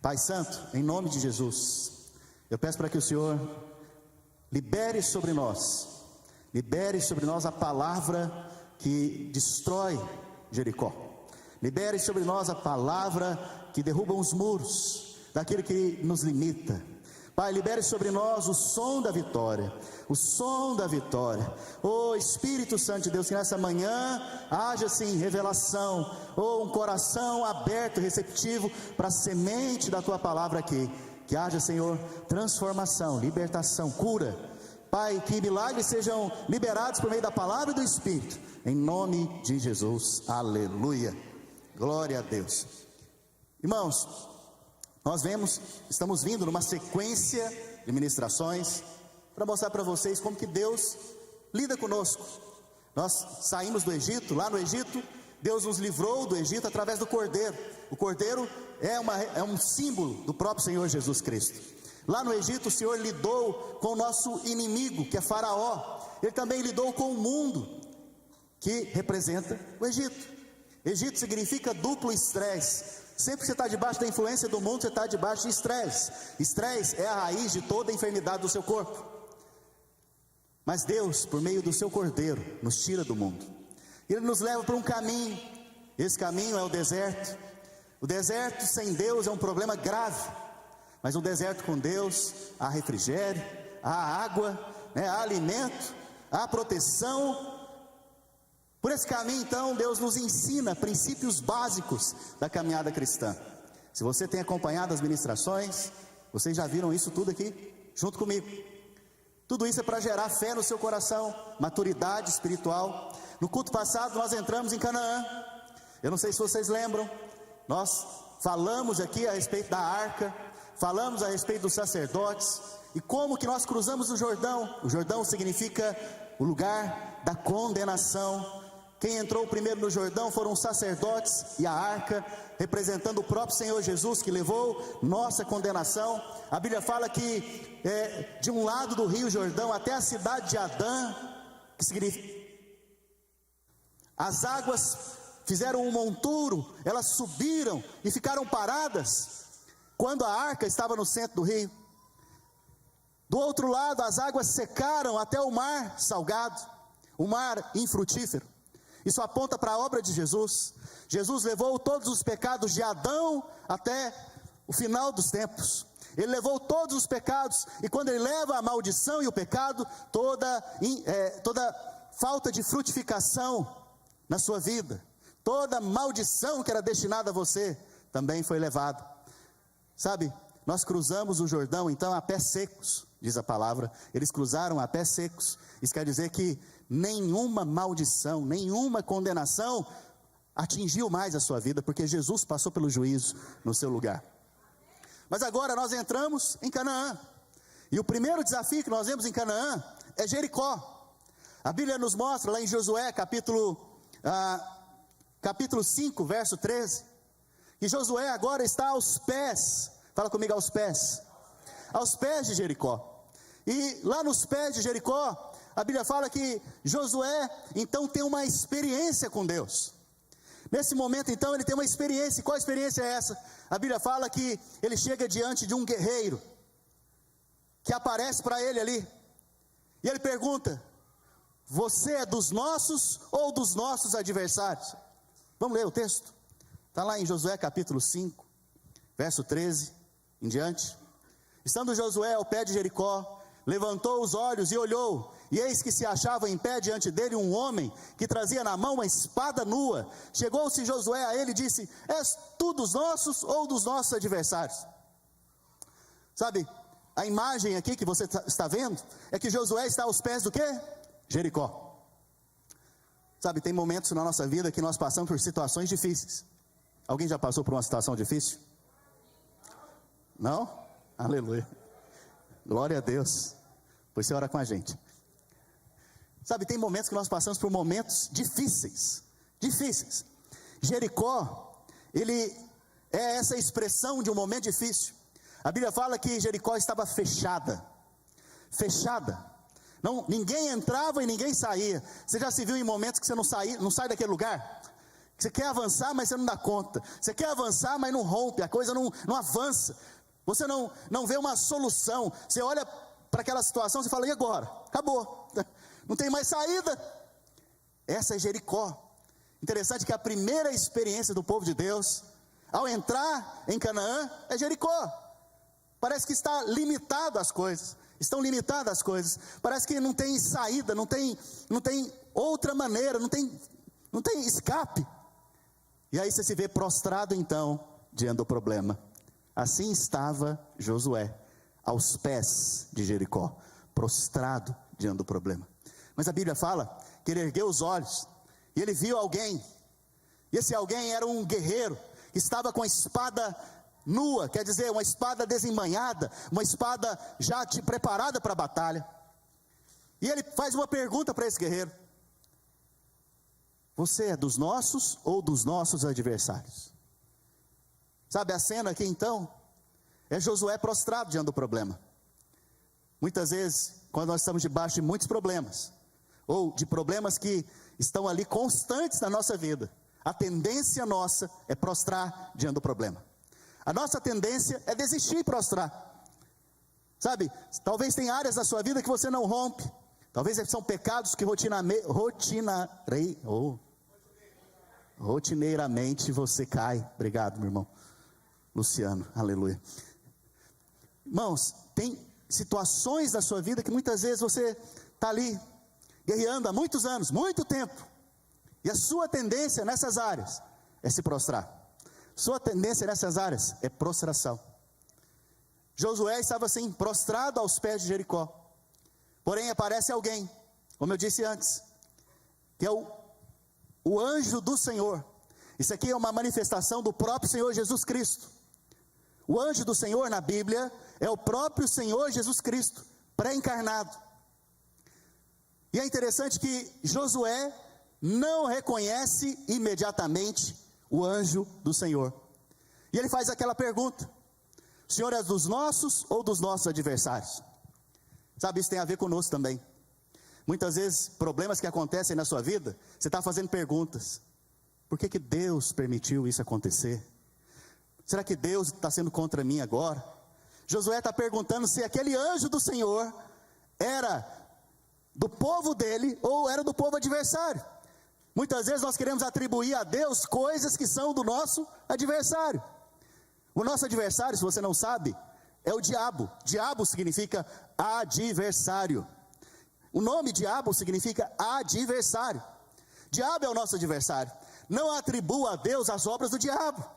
Pai Santo, em nome de Jesus, eu peço para que o Senhor libere sobre nós a palavra que destrói Jericó. Libere sobre nós a palavra que derruba os muros daquilo que nos limita. Pai, libere sobre nós o som da vitória, o som da vitória. Oh Espírito Santo de Deus, que nessa manhã haja sim revelação, um coração aberto, receptivo para a semente da Tua palavra aqui. Que haja, Senhor, transformação, libertação, cura. Pai, que milagres sejam liberados por meio da palavra e do Espírito, em nome de Jesus, aleluia, glória a Deus. Irmãos, estamos vindo numa sequência de ministrações, para mostrar para vocês como que Deus lida conosco. Nós saímos do Egito, lá no Egito, Deus nos livrou do Egito através do Cordeiro. O Cordeiro é um símbolo do próprio Senhor Jesus Cristo. Lá no Egito o Senhor lidou com o nosso inimigo, que é Faraó. Ele também lidou com o mundo, que representa o Egito. Egito significa duplo estresse. Sempre que você está debaixo da influência do mundo, você está debaixo de estresse. Estresse é a raiz de toda a enfermidade do seu corpo. Mas Deus, por meio do seu Cordeiro, nos tira do mundo. Ele nos leva para um caminho. Esse caminho é o deserto. O deserto sem Deus é um problema grave. Mas um deserto com Deus, há refrigério, há água, há alimento, há proteção. Por esse caminho então Deus nos ensina princípios básicos da caminhada cristã. Se você tem acompanhado as ministrações, vocês já viram isso tudo aqui junto comigo. Tudo isso é para gerar fé no seu coração, maturidade espiritual. No culto passado nós entramos em Canaã. Eu não sei se vocês lembram, nós falamos aqui a respeito da arca, falamos a respeito dos sacerdotes e como que nós cruzamos o Jordão. O Jordão significa o lugar da condenação. Quem entrou primeiro no Jordão foram os sacerdotes e a arca, representando o próprio Senhor Jesus, que levou nossa condenação. A Bíblia fala que de um lado do rio Jordão até a cidade de Adã, que significa, as águas fizeram um monturo, elas subiram e ficaram paradas quando a arca estava no centro do rio. Do outro lado as águas secaram até o mar salgado, o mar infrutífero. Isso aponta para a obra de Jesus. Jesus levou todos os pecados de Adão até o final dos tempos. Ele levou todos os pecados, e quando ele leva a maldição e o pecado, toda falta de frutificação na sua vida, toda maldição que era destinada a você, também foi levada. Sabe, nós cruzamos o Jordão então a pés secos, diz a palavra. Eles cruzaram a pés secos. Isso quer dizer que nenhuma maldição, nenhuma condenação atingiu mais a sua vida, porque Jesus passou pelo juízo no seu lugar. Mas agora nós entramos em Canaã, e o primeiro desafio que nós vemos em Canaã é Jericó. A Bíblia nos mostra lá em Josué capítulo 5, verso 13, que Josué agora está aos pés, fala comigo, aos pés de Jericó. E lá nos pés de Jericó, a Bíblia fala que Josué então tem uma experiência com Deus. Nesse momento então ele tem uma experiência. E qual experiência é essa? A Bíblia fala que ele chega diante de um guerreiro que aparece para ele ali, e ele pergunta: você é dos nossos ou dos nossos adversários? Vamos ler o texto, está lá em Josué capítulo 5, verso 13 em diante. Estando Josué ao pé de Jericó, levantou os olhos e olhou, e eis que se achava em pé diante dele um homem, que trazia na mão uma espada nua. Chegou-se Josué a ele e disse: és tu dos nossos ou dos nossos adversários? Sabe, a imagem aqui que você está vendo, é que Josué está aos pés do quê? Jericó. Sabe, tem momentos na nossa vida que nós passamos por situações difíceis. Alguém já passou por uma situação difícil? Não? Aleluia, glória a Deus. Pois você ora com a gente. Sabe, tem momentos que nós passamos por momentos difíceis. Jericó, ele é essa expressão de um momento difícil. A Bíblia fala que Jericó estava fechada. Não, ninguém entrava e ninguém saía. Você já se viu em momentos que você não sai daquele lugar? Você quer avançar, mas você não dá conta. Você quer avançar, mas não rompe, a coisa não avança. Você não vê uma solução. Você olha para aquela situação e fala, e agora? Acabou. Não tem mais saída. Essa é Jericó. Interessante que a primeira experiência do povo de Deus, ao entrar em Canaã, é Jericó. Parece que está limitado as coisas. Estão limitadas as coisas. Parece que não tem saída, não tem outra maneira, não tem escape. E aí você se vê prostrado então, diante do problema. Assim estava Josué, aos pés de Jericó, prostrado diante do problema. Mas a Bíblia fala que ele ergueu os olhos, e ele viu alguém, e esse alguém era um guerreiro, que estava com a espada nua, quer dizer, uma espada desembainhada, uma espada já preparada para a batalha. E ele faz uma pergunta para esse guerreiro: você é dos nossos ou dos nossos adversários? Sabe a cena aqui então? É Josué prostrado diante do problema. Muitas vezes, quando nós estamos debaixo de muitos problemas, ou de problemas que estão ali constantes na nossa vida, a tendência nossa é prostrar diante do problema. A nossa tendência é desistir e prostrar. Sabe, talvez tenha áreas da sua vida que você não rompe. Talvez são pecados que rotineiramente você cai. Obrigado, meu irmão Luciano, aleluia. Irmãos, tem situações da sua vida que muitas vezes você está ali guerreando há muitos anos, muito tempo, e a sua tendência nessas áreas é se prostrar. Sua tendência nessas áreas é prostração. Josué estava assim, prostrado aos pés de Jericó. Porém aparece alguém, como eu disse antes, que é o anjo do Senhor. Isso aqui é uma manifestação do próprio Senhor Jesus Cristo. O anjo do Senhor na Bíblia é o próprio Senhor Jesus Cristo, pré-encarnado. E é interessante que Josué não reconhece imediatamente o anjo do Senhor. E ele faz aquela pergunta: o Senhor é dos nossos ou dos nossos adversários? Sabe, isso tem a ver conosco também. Muitas vezes, problemas que acontecem na sua vida, você está fazendo perguntas: por que Deus permitiu isso acontecer? Será que Deus está sendo contra mim agora? Josué está perguntando se aquele anjo do Senhor era do povo dele ou era do povo adversário. Muitas vezes nós queremos atribuir a Deus coisas que são do nosso adversário. O nosso adversário, se você não sabe, é o diabo. Diabo significa adversário. O nome diabo significa adversário. Diabo é o nosso adversário. Não atribua a Deus as obras do diabo.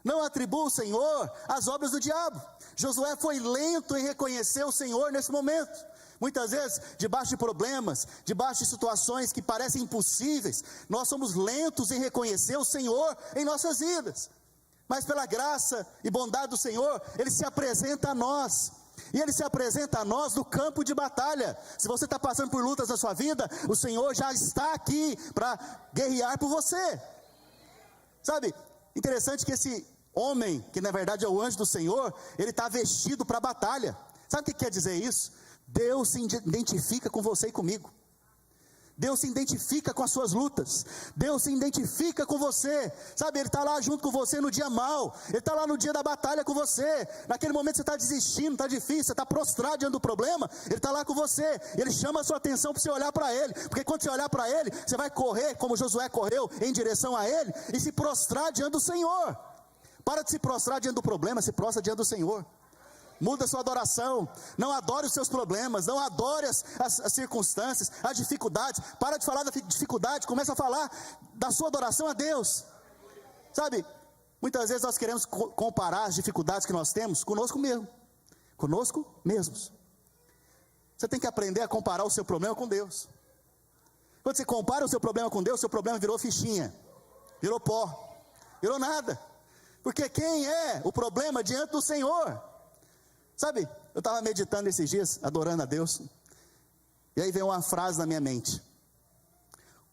Não atribua o Senhor as obras do diabo. Josué foi lento em reconhecer o Senhor nesse momento. Muitas vezes, debaixo de problemas, debaixo de situações que parecem impossíveis, nós somos lentos em reconhecer o Senhor em nossas vidas. Mas pela graça e bondade do Senhor, Ele se apresenta a nós. E Ele se apresenta a nós no campo de batalha. Se você está passando por lutas na sua vida, o Senhor já está aqui para guerrear por você. Sabe, interessante que esse homem, que na verdade é o anjo do Senhor, ele está vestido para a batalha. Sabe o que quer dizer isso? Deus se identifica com você e comigo. Deus se identifica com as suas lutas. Deus se identifica com você. Sabe, Ele está lá junto com você no dia mau. Ele está lá no dia da batalha com você. Naquele momento você está desistindo, está difícil, você está prostrado diante do problema. Ele está lá com você. Ele chama a sua atenção para você olhar para Ele. Porque quando você olhar para Ele, você vai correr, como Josué correu, em direção a Ele, e se prostrar diante do Senhor. Para de se prostrar diante do problema, se prostra diante do Senhor. Muda a sua adoração. Não adore os seus problemas. Não adore as circunstâncias, as dificuldades. Para de falar da dificuldade. Começa a falar da sua adoração a Deus. Sabe, muitas vezes nós queremos comparar as dificuldades que nós temos conosco mesmo. Conosco mesmos. Você tem que aprender a comparar o seu problema com Deus. Quando você compara o seu problema com Deus, seu problema virou fichinha, virou pó, virou nada. Porque quem é o problema diante do Senhor? Sabe, eu estava meditando esses dias, adorando a Deus, e aí veio uma frase na minha mente: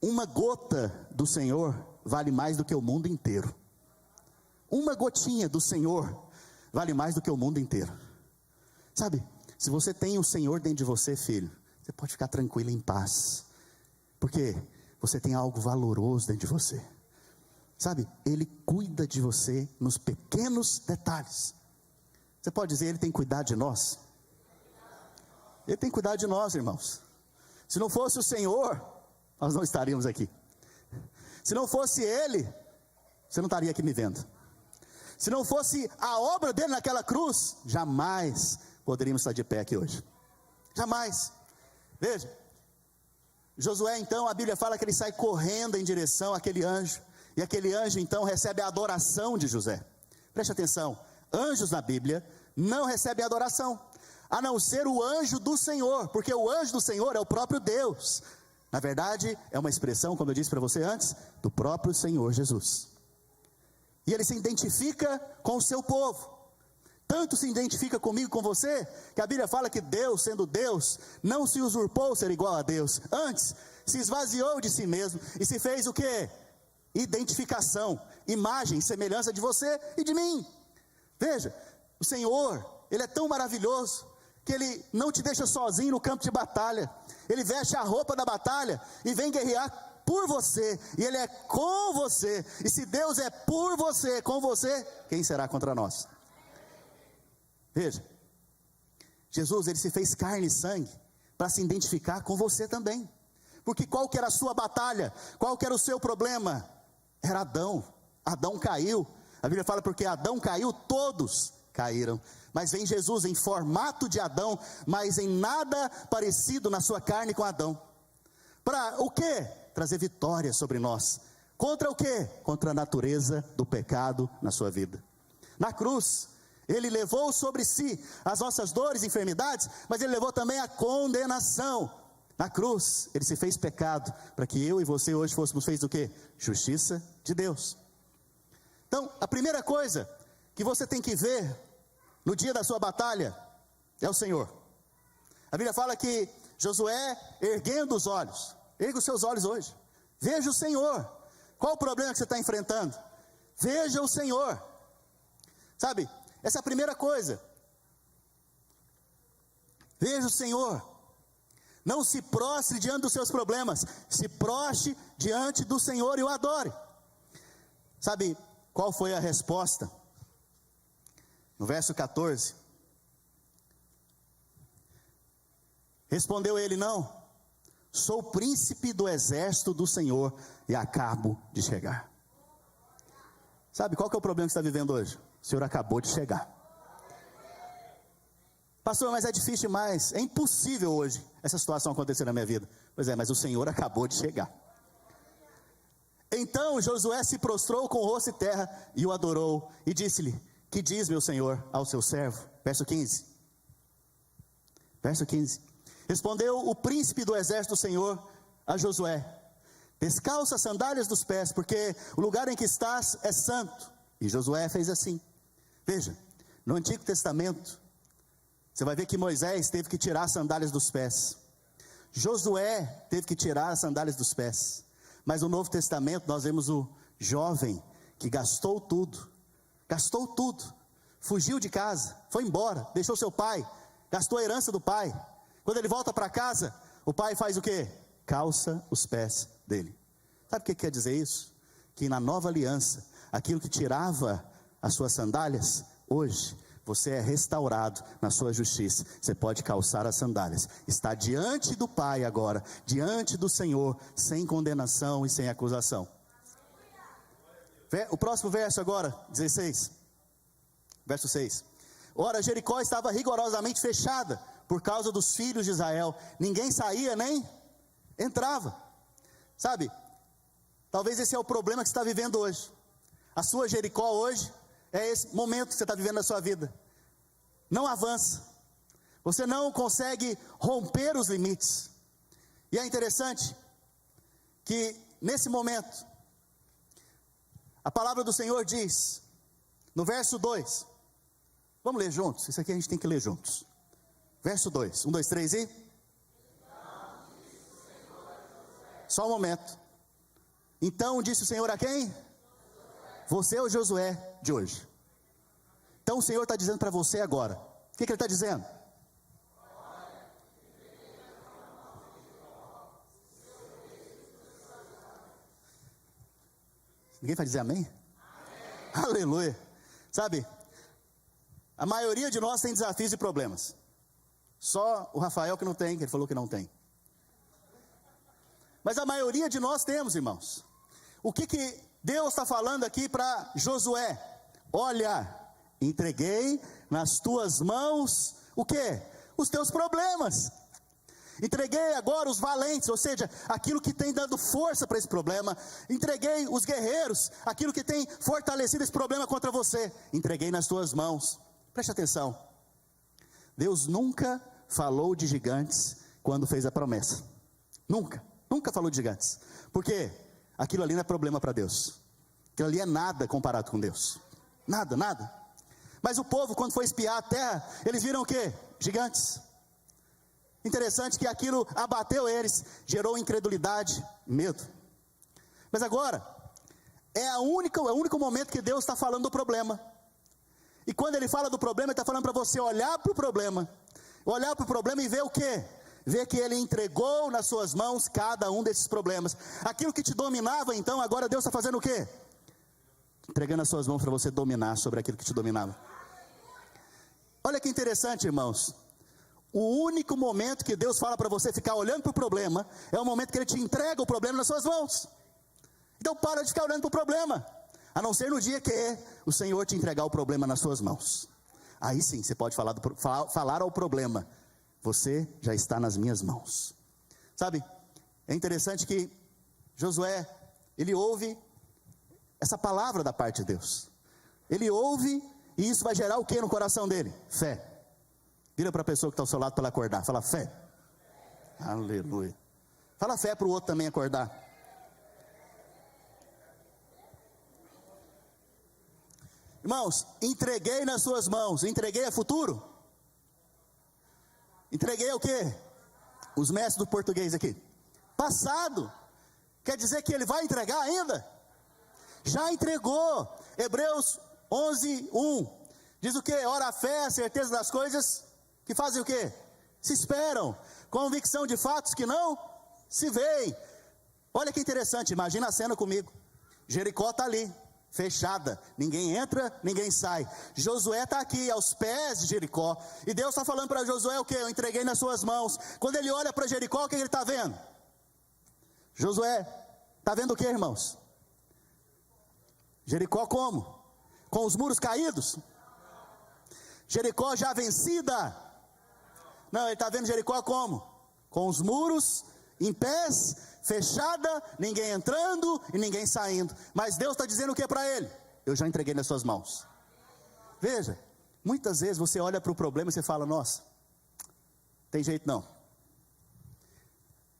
uma gota do Senhor vale mais do que o mundo inteiro. Uma gotinha do Senhor vale mais do que o mundo inteiro. Sabe, se você tem o Senhor dentro de você, filho, você pode ficar tranquilo, em paz, porque você tem algo valoroso dentro de você. Sabe, Ele cuida de você nos pequenos detalhes. Você pode dizer, Ele tem cuidado de nós? Ele tem cuidado de nós, irmãos. Se não fosse o Senhor, nós não estaríamos aqui. Se não fosse Ele, você não estaria aqui me vendo. Se não fosse a obra dele naquela cruz, jamais poderíamos estar de pé aqui hoje. Jamais. Veja, Josué então, a Bíblia fala que ele sai correndo em direção àquele anjo. E aquele anjo então recebe a adoração de José. Preste atenção, anjos na Bíblia não recebem adoração, a não ser o anjo do Senhor, porque o anjo do Senhor é o próprio Deus. Na verdade, é uma expressão, como eu disse para você antes, do próprio Senhor Jesus. E ele se identifica com o seu povo. Tanto se identifica comigo, com você, que a Bíblia fala que Deus, sendo Deus, não se usurpou ser igual a Deus. Antes, se esvaziou de si mesmo e se fez o quê? Identificação, imagem, semelhança de você e de mim. Veja, o Senhor, Ele é tão maravilhoso, que Ele não te deixa sozinho no campo de batalha. Ele veste a roupa da batalha e vem guerrear por você, e Ele é com você. E se Deus é por você, com você, quem será contra nós? Veja, Jesus, Ele se fez carne e sangue para se identificar com você também. Porque qual que era a sua batalha? Qual que era o seu problema? Era Adão. Adão caiu. A Bíblia fala, porque Adão caiu, todos caíram. Mas vem Jesus em formato de Adão, mas em nada parecido na sua carne com Adão. Para o quê? Trazer vitória sobre nós. Contra o quê? Contra a natureza do pecado na sua vida. Na cruz, Ele levou sobre si as nossas dores e enfermidades, mas Ele levou também a condenação. Na cruz, Ele se fez pecado, para que eu e você hoje fôssemos feitos o quê? Justiça de Deus. Então, a primeira coisa que você tem que ver no dia da sua batalha é o Senhor. A Bíblia fala que Josué, erguendo os olhos, erga os seus olhos hoje, veja o Senhor. Qual o problema que você está enfrentando? Veja o Senhor. Sabe, essa é a primeira coisa. Veja o Senhor. Não se prostre diante dos seus problemas, se prostre diante do Senhor e o adore. Sabe qual foi a resposta? No verso 14. Respondeu ele, não, sou príncipe do exército do Senhor e acabo de chegar. Sabe qual que é o problema que você está vivendo hoje? O Senhor acabou de chegar. Pastor, mas é difícil demais, é impossível hoje essa situação acontecer na minha vida. Pois é, mas o Senhor acabou de chegar. Então Josué se prostrou com o rosto em terra e o adorou, e disse-lhe, que diz meu Senhor ao seu servo? Verso 15. Verso 15. Respondeu o príncipe do exército do Senhor a Josué, descalça as sandálias dos pés, porque o lugar em que estás é santo. E Josué fez assim. Veja, no Antigo Testamento, você vai ver que Moisés teve que tirar as sandálias dos pés. Josué teve que tirar as sandálias dos pés. Mas no Novo Testamento nós vemos o jovem que gastou tudo, fugiu de casa, foi embora, deixou seu pai, gastou a herança do pai. Quando ele volta para casa, o pai faz o quê? Calça os pés dele. Sabe o que quer dizer isso? Que na nova aliança, aquilo que tirava as suas sandálias, hoje você é restaurado na sua justiça. Você pode calçar as sandálias. Está diante do Pai agora, diante do Senhor, sem condenação e sem acusação. O próximo verso agora, 16. Verso 6. Ora, Jericó estava rigorosamente fechada por causa dos filhos de Israel. Ninguém saía nem entrava. Sabe, talvez esse é o problema que você está vivendo hoje. A sua Jericó hoje é esse momento que você está vivendo na sua vida. Não avança. Você não consegue romper os limites. E é interessante que nesse momento, a palavra do Senhor diz, no verso 2, vamos ler juntos, isso aqui a gente tem que ler juntos. Verso 2, 1, 2, 3 e... Só um momento. Então disse o Senhor a quem? Você é o Josué de hoje. Então o Senhor está dizendo para você agora. O que Ele está dizendo? Ninguém vai dizer amém? Aleluia. Sabe, a maioria de nós tem desafios e problemas. Só o Rafael que não tem, que ele falou que não tem. Mas a maioria de nós temos, irmãos. O que Deus está falando aqui para Josué? Olha, entreguei nas tuas mãos, o quê? Os teus problemas. Entreguei agora os valentes, ou seja, aquilo que tem dado força para esse problema. Entreguei os guerreiros, aquilo que tem fortalecido esse problema contra você. Entreguei nas tuas mãos. Preste atenção. Deus nunca falou de gigantes quando fez a promessa. Nunca falou de gigantes. Porque aquilo ali não é problema para Deus. Aquilo ali é nada comparado com Deus. Nada. Mas o povo, quando foi espiar a terra, eles viram o quê? Gigantes. Interessante que aquilo abateu eles, gerou incredulidade, medo. Mas agora, é o único momento que Deus está falando do problema. E quando Ele fala do problema, Ele está falando para você olhar para o problema. Olhar para o problema e ver o quê? Ver que Ele entregou nas suas mãos cada um desses problemas. Aquilo que te dominava, então, agora Deus está fazendo o quê? Entregando nas suas mãos para você dominar sobre aquilo que te dominava. Olha que interessante, irmãos. O único momento que Deus fala para você ficar olhando para o problema, é o momento que Ele te entrega o problema nas suas mãos. Então para de ficar olhando para o problema, a não ser no dia que o Senhor te entregar o problema nas suas mãos. Aí sim, você pode falar ao problema, você já está nas minhas mãos. Sabe, é interessante que Josué, ele ouve essa palavra da parte de Deus. Ele ouve, e isso vai gerar o que no coração dele? Fé. Vira para a pessoa que está ao seu lado para ela acordar. Fala fé. Aleluia. Fala fé para o outro também acordar. Irmãos, entreguei nas suas mãos. Entreguei é futuro? Entreguei é o quê? Os mestres do português aqui. Passado. Quer dizer que Ele vai entregar ainda? Já entregou. Hebreus 11:1. Diz o quê? Ora, a fé, a certeza das coisas que fazem o quê? Se esperam. Convicção de fatos que não se veem. Olha que interessante, imagina a cena comigo. Jericó está ali, fechada. Ninguém entra, ninguém sai. Josué está aqui, aos pés de Jericó. E Deus está falando para Josué o quê? Eu entreguei nas suas mãos. Quando ele olha para Jericó, o que ele está vendo? Josué, está vendo o quê, irmãos? Jericó como? Com os muros caídos? Jericó já vencida? Não, ele está vendo Jericó como? Com os muros em pés, fechada, ninguém entrando e ninguém saindo. Mas Deus está dizendo o que para ele? Eu já entreguei nas suas mãos. Veja, muitas vezes você olha para o problema e você fala, nossa, tem jeito não.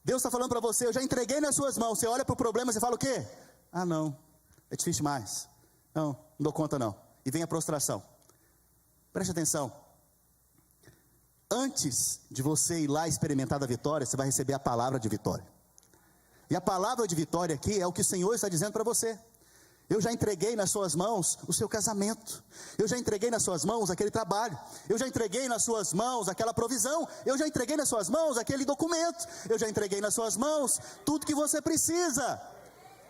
Deus está falando para você, eu já entreguei nas suas mãos. Você olha para o problema e você fala o quê? Ah não, é difícil demais. Não dou conta não. E vem a prostração. Preste atenção. Antes de você ir lá experimentar da vitória, você vai receber a palavra de vitória. E a palavra de vitória aqui é o que o Senhor está dizendo para você. Eu já entreguei nas suas mãos o seu casamento. Eu já entreguei nas suas mãos aquele trabalho. Eu já entreguei nas suas mãos aquela provisão. Eu já entreguei nas suas mãos aquele documento. Eu já entreguei nas suas mãos tudo que você precisa.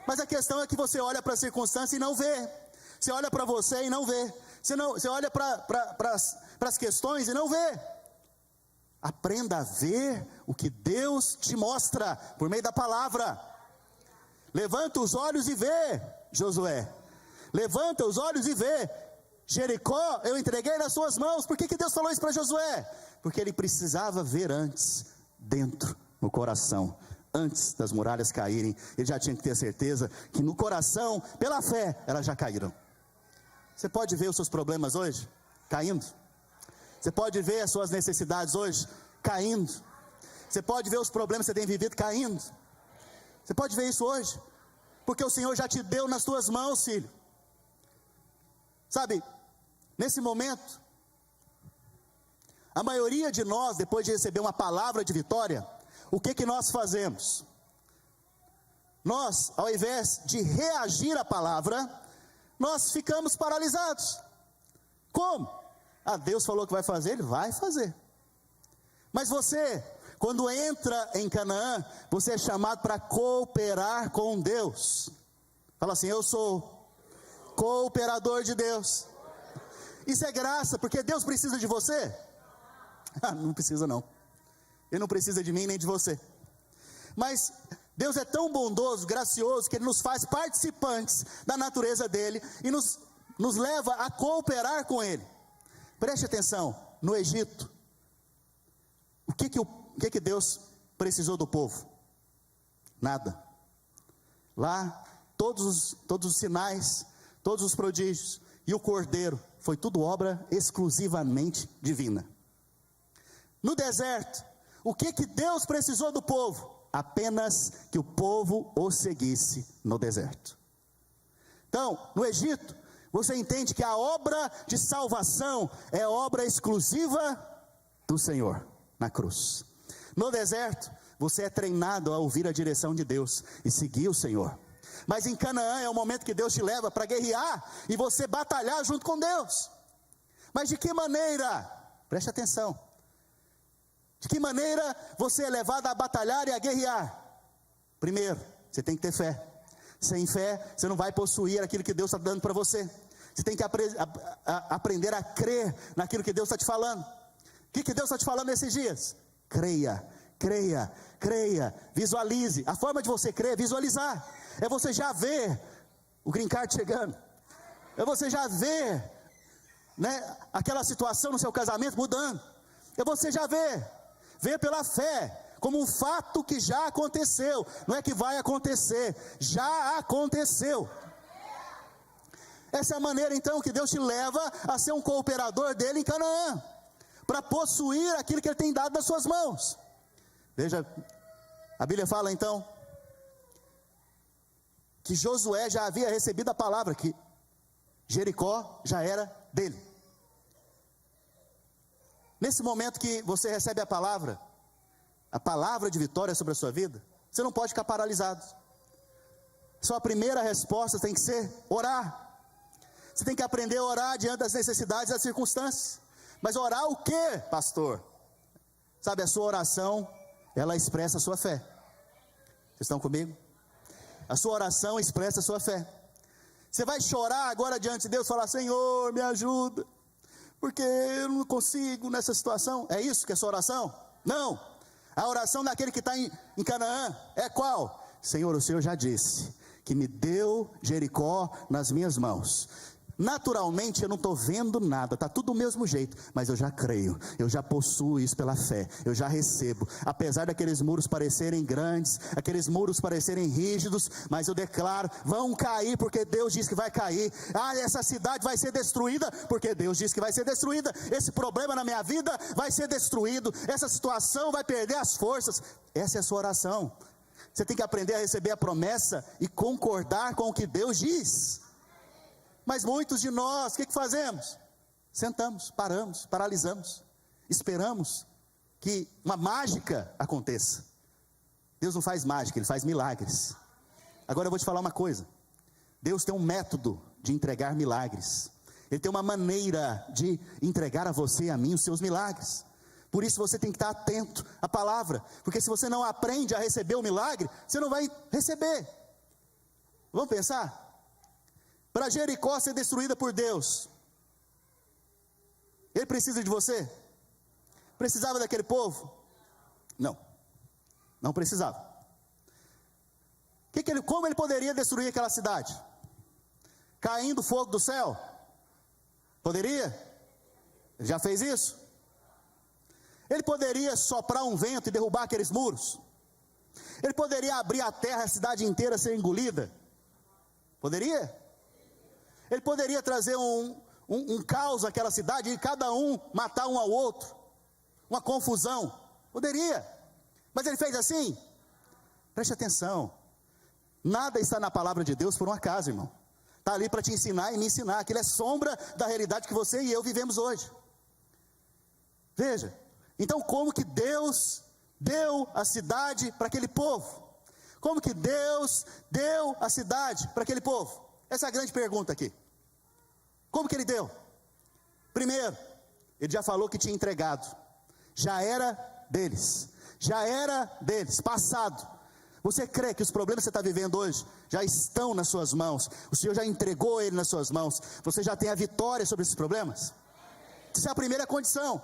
Mas a questão é que você olha para a circunstância e não vê. Você olha para você e não vê. Você olha para as questões e não vê. Aprenda a ver o que Deus te mostra por meio da palavra. Levanta os olhos e vê, Josué. Levanta os olhos e vê. Jericó eu entreguei nas suas mãos. Por que Deus falou isso para Josué? Porque ele precisava ver antes, dentro, no coração. Antes das muralhas caírem, ele já tinha que ter certeza que no coração, pela fé, elas já caíram. Você pode ver os seus problemas hoje caindo. Você pode ver as suas necessidades hoje caindo. Você pode ver os problemas que você tem vivido caindo. Você pode ver isso hoje, porque o Senhor já te deu nas tuas mãos, filho. Sabe, nesse momento, a maioria de nós, depois de receber uma palavra de vitória, o que nós fazemos? Nós, ao invés de reagir à palavra, nós ficamos paralisados. Como? Ah, Deus falou que vai fazer, Ele vai fazer. Mas você, quando entra em Canaã, você é chamado para cooperar com Deus. Fala assim: eu sou cooperador de Deus. Isso é graça, porque Deus precisa de você? Não precisa não. Ele não precisa de mim nem de você. Mas Deus é tão bondoso, gracioso, que Ele nos faz participantes da natureza dEle e nos leva a cooperar com Ele. Preste atenção, no Egito, o que Deus precisou do povo? Nada. Lá, todos os sinais, todos os prodígios e o cordeiro, foi tudo obra exclusivamente divina. No deserto, o que Deus precisou do povo? Apenas que o povo o seguisse no deserto. Então, no Egito, você entende que a obra de salvação é obra exclusiva do Senhor, na cruz. No deserto, você é treinado a ouvir a direção de Deus e seguir o Senhor. Mas em Canaã é o momento que Deus te leva para guerrear e você batalhar junto com Deus. Mas de que maneira? Preste atenção. De que maneira você é levado a batalhar e a guerrear? Primeiro, você tem que ter fé. Sem fé, você não vai possuir aquilo que Deus está dando para você. Você tem que aprender a crer naquilo que Deus está te falando. O que Deus está te falando nesses dias? Creia, creia, creia, visualize. A forma de você crer é visualizar. É você já ver o green card chegando. É você já ver, né, aquela situação no seu casamento mudando. É você já ver pela fé, como um fato que já aconteceu. Não é que vai acontecer, já aconteceu. Essa é a maneira então que Deus te leva a ser um cooperador dele em Canaã, para possuir aquilo que Ele tem dado nas suas mãos. Veja, a Bíblia fala então que Josué já havia recebido a palavra, que Jericó já era dele. Nesse momento que você recebe a palavra de vitória sobre a sua vida, você não pode ficar paralisado. Sua primeira resposta tem que ser orar. Você tem que aprender a orar diante das necessidades e das circunstâncias. Mas orar o quê, pastor? Sabe, a sua oração, ela expressa a sua fé. Vocês estão comigo? A sua oração expressa a sua fé. Você vai chorar agora diante de Deus e falar: Senhor, me ajuda, porque eu não consigo nessa situação. É isso que é a sua oração? Não. A oração daquele que está em Canaã é qual? Senhor, o Senhor já disse que me deu Jericó nas minhas mãos. Naturalmente eu não estou vendo nada, está tudo do mesmo jeito, mas eu já creio, eu já possuo isso pela fé, eu já recebo. Apesar daqueles muros parecerem grandes, aqueles muros parecerem rígidos, mas eu declaro: vão cair porque Deus diz que vai cair. Essa cidade vai ser destruída porque Deus diz que vai ser destruída. Esse problema na minha vida vai ser destruído, essa situação vai perder as forças. Essa é a sua oração. Você tem que aprender a receber a promessa e concordar com o que Deus diz. Mas muitos de nós, o que fazemos? Sentamos, paramos, paralisamos, esperamos que uma mágica aconteça. Deus não faz mágica, Ele faz milagres. Agora eu vou te falar uma coisa: Deus tem um método de entregar milagres. Ele tem uma maneira de entregar a você e a mim os seus milagres. Por isso você tem que estar atento à palavra, porque se você não aprende a receber o milagre, você não vai receber. Vamos pensar? Para Jericó ser destruída por Deus, Ele precisa de você? Precisava daquele povo? Não, não precisava. Como ele poderia destruir aquela cidade? Caindo fogo do céu? Poderia? Ele já fez isso? Ele poderia soprar um vento e derrubar aqueles muros? Ele poderia abrir a terra, a cidade inteira ser engolida? Poderia? Ele poderia trazer um caos àquela cidade e cada um matar um ao outro, uma confusão? Poderia. Mas Ele fez assim? Preste atenção, nada está na palavra de Deus por um acaso, irmão. Está ali para te ensinar e me ensinar. Aquilo é sombra da realidade que você e eu vivemos hoje. Veja, então como que Deus deu a cidade para aquele povo? Como que Deus deu a cidade para aquele povo? Essa é a grande pergunta aqui. Como que Ele deu? Primeiro, Ele já falou que tinha entregado. Já era deles. Já era deles, passado. Você crê que os problemas que você está vivendo hoje já estão nas suas mãos? O Senhor já entregou ele nas suas mãos? Você já tem a vitória sobre esses problemas? Essa é a primeira condição.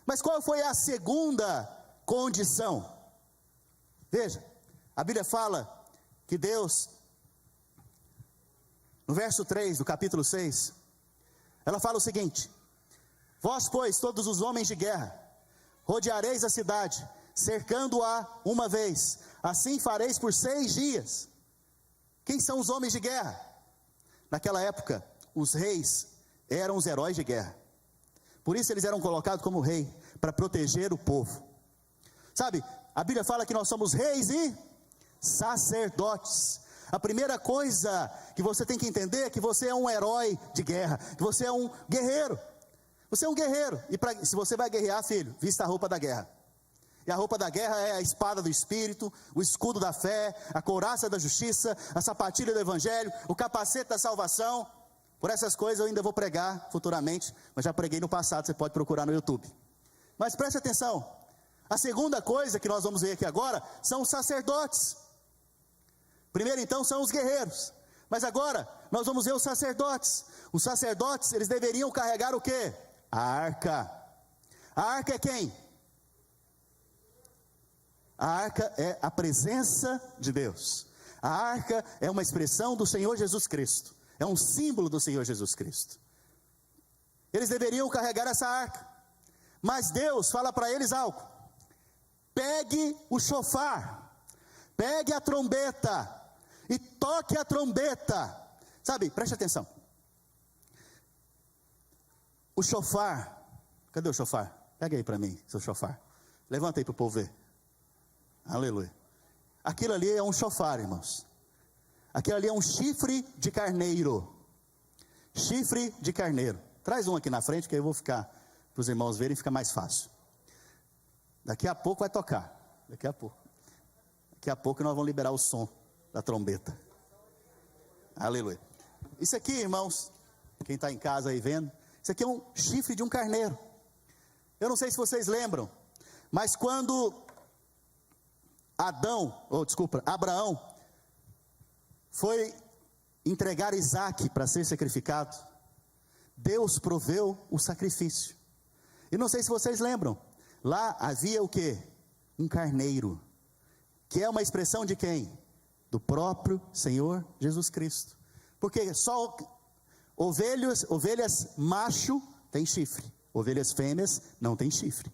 Mas qual foi a segunda condição? Veja, a Bíblia fala que Deus, no verso 3 do capítulo 6, ela fala o seguinte: vós, pois, todos os homens de guerra, rodeareis a cidade, cercando-a uma vez, assim fareis por 6 dias. Quem são os homens de guerra? Naquela época, os reis eram os heróis de guerra. Por isso eles eram colocados como rei, para proteger o povo. Sabe, a Bíblia fala que nós somos reis e sacerdotes. A primeira coisa que você tem que entender é que você é um herói de guerra, que você é um guerreiro. Você é um guerreiro, e se você vai guerrear, filho, vista a roupa da guerra. E a roupa da guerra é a espada do Espírito, o escudo da fé, a couraça da justiça, a sapatilha do Evangelho, o capacete da salvação. Por essas coisas eu ainda vou pregar futuramente, mas já preguei no passado, você pode procurar no YouTube. Mas preste atenção, a segunda coisa que nós vamos ver aqui agora são os sacerdotes. Primeiro então são os guerreiros, mas agora nós vamos ver os sacerdotes. Os sacerdotes, eles deveriam carregar o quê? A arca. A arca é quem? A arca é a presença de Deus. A arca é uma expressão do Senhor Jesus Cristo. É um símbolo do Senhor Jesus Cristo. Eles deveriam carregar essa arca. Mas Deus fala para eles algo: pegue o chofar, pegue a trombeta e toque a trombeta. Sabe, preste atenção. O chofar, cadê o chofar? Pega aí para mim, seu chofar. Levanta aí para o povo ver. Aleluia. Aquilo ali é um chofar, irmãos. Aquilo ali é um chifre de carneiro. Chifre de carneiro. Traz um aqui na frente, que aí eu vou ficar, para os irmãos verem, fica mais fácil. Daqui a pouco vai tocar. Daqui a pouco nós vamos liberar o som da trombeta. Aleluia. Isso aqui, irmãos, quem está em casa aí vendo, isso aqui é um chifre de um carneiro. Eu não sei se vocês lembram, mas quando Abraão foi entregar Isaac para ser sacrificado, Deus proveu o sacrifício. E não sei se vocês lembram, lá havia o quê? Um carneiro, que é uma expressão de quem? Do Senhor Jesus Cristo. Porque só ovelhas macho tem chifre, ovelhas fêmeas não tem chifre.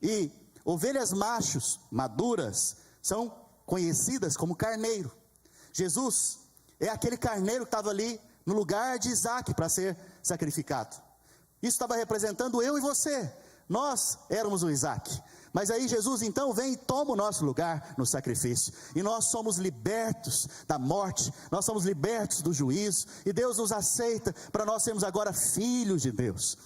E ovelhas machos maduras são conhecidas como carneiro. Jesus é aquele carneiro que estava ali no lugar de Isaac para ser sacrificado. Isso estava representando eu e você. Nós éramos o Isaac. Mas aí Jesus então vem e toma o nosso lugar no sacrifício. E nós somos libertos da morte, nós somos libertos do juízo. E Deus nos aceita para nós sermos agora filhos de Deus.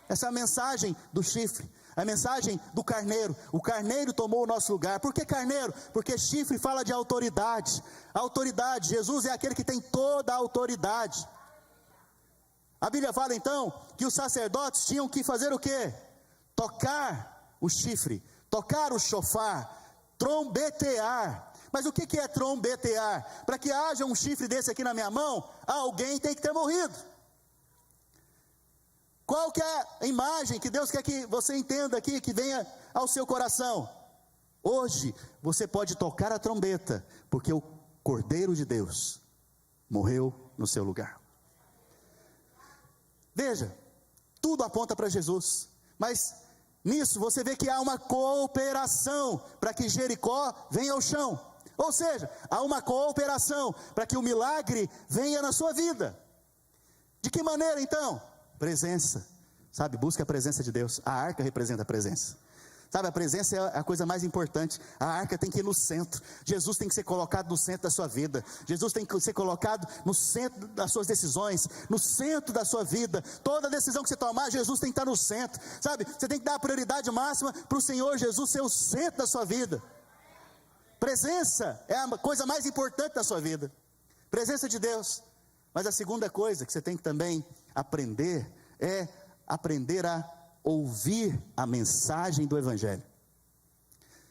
Essa é a mensagem do chifre, a mensagem do carneiro. O carneiro tomou o nosso lugar. Por que carneiro? Porque chifre fala de autoridade. Autoridade, Jesus é aquele que tem toda a autoridade. A Bíblia fala então que os sacerdotes tinham que fazer o quê? Tocar o chifre, tocar o chofar, trombetear. Mas o que é trombetear? Para que haja um chifre desse aqui na minha mão, alguém tem que ter morrido. Qual que é a imagem que Deus quer que você entenda aqui, que venha ao seu coração? Hoje você pode tocar a trombeta, porque o Cordeiro de Deus morreu no seu lugar. Veja, tudo aponta para Jesus, mas nisso você vê que há uma cooperação para que Jericó venha ao chão. Ou seja, há uma cooperação para que o milagre venha na sua vida. De que maneira então? Presença, sabe, busca a presença de Deus. A arca representa a presença, sabe, a presença é a coisa mais importante. A arca tem que ir no centro. Jesus tem que ser colocado no centro da sua vida. Jesus tem que ser colocado no centro das suas decisões, no centro da sua vida. Toda decisão que você tomar, Jesus tem que estar no centro, sabe, você tem que dar a prioridade máxima para o Senhor Jesus ser o centro da sua vida. Presença é a coisa mais importante da sua vida, presença de Deus. Mas a segunda coisa que você tem que também aprender é aprender a ouvir a mensagem do Evangelho.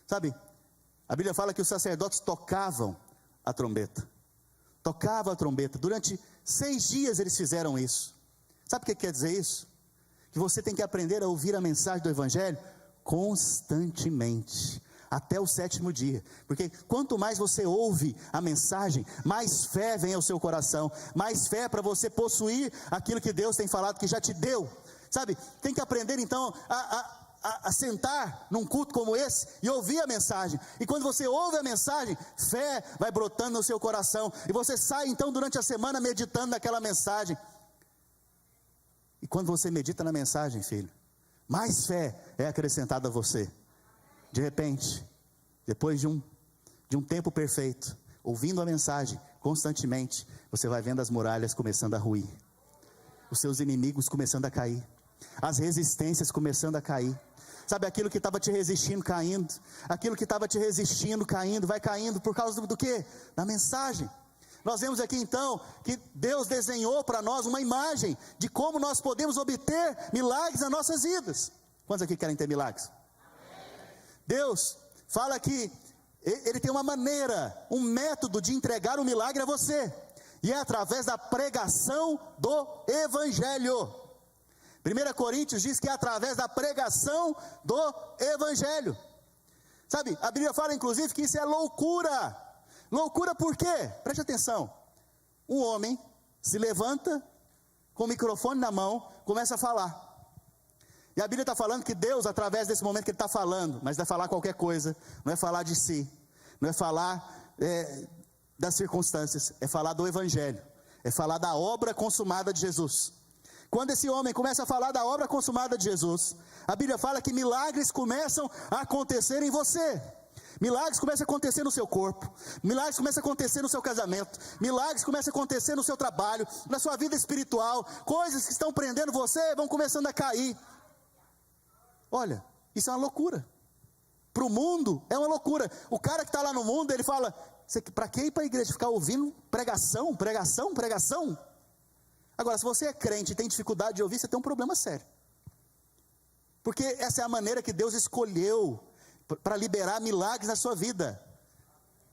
Sabe, A Bíblia fala que os sacerdotes tocavam a trombeta. Tocavam a trombeta. Durante 6 dias eles fizeram isso. Sabe o que quer dizer isso? Que você tem que aprender a ouvir a mensagem do Evangelho constantemente, até o 7º dia, porque quanto mais você ouve a mensagem, mais fé vem ao seu coração, mais fé para você possuir aquilo que Deus tem falado, que já te deu, sabe? Tem que aprender então a sentar num culto como esse e ouvir a mensagem, e quando você ouve a mensagem, fé vai brotando no seu coração, e você sai então durante a semana meditando naquela mensagem, e quando você medita na mensagem, filho, mais fé é acrescentada a você. De repente, depois de um tempo perfeito, ouvindo a mensagem constantemente, você vai vendo as muralhas começando a ruir, os seus inimigos começando a cair, as resistências começando a cair, sabe, aquilo que estava te resistindo caindo, aquilo que estava te resistindo caindo, vai caindo por causa do quê? Da mensagem. Nós vemos aqui então, que Deus desenhou para nós uma imagem, de como nós podemos obter milagres nas nossas vidas. Quantos aqui querem ter milagres? Deus fala que Ele tem uma maneira, um método de entregar o milagre a você, e é através da pregação do Evangelho. 1 Coríntios diz que é através da pregação do Evangelho. Sabe, a Bíblia fala inclusive que isso é loucura. Loucura por quê? Preste atenção. Um homem se levanta com o microfone na mão, começa a falar. E a Bíblia está falando que Deus, através desse momento que Ele está falando, mas não é falar qualquer coisa, não é falar de si, não é falar das circunstâncias, é falar do Evangelho, é falar da obra consumada de Jesus. Quando esse homem começa a falar da obra consumada de Jesus, a Bíblia fala que milagres começam a acontecer em você. Milagres começam a acontecer no seu corpo, milagres começam a acontecer no seu casamento, milagres começam a acontecer no seu trabalho, na sua vida espiritual, coisas que estão prendendo você vão começando a cair. Olha, isso é uma loucura. Para o mundo é uma loucura. O cara que está lá no mundo, ele fala, para que ir para a igreja? Ficar ouvindo pregação? Agora, se você é crente e tem dificuldade de ouvir, você tem um problema sério. Porque essa é a maneira que Deus escolheu para liberar milagres na sua vida.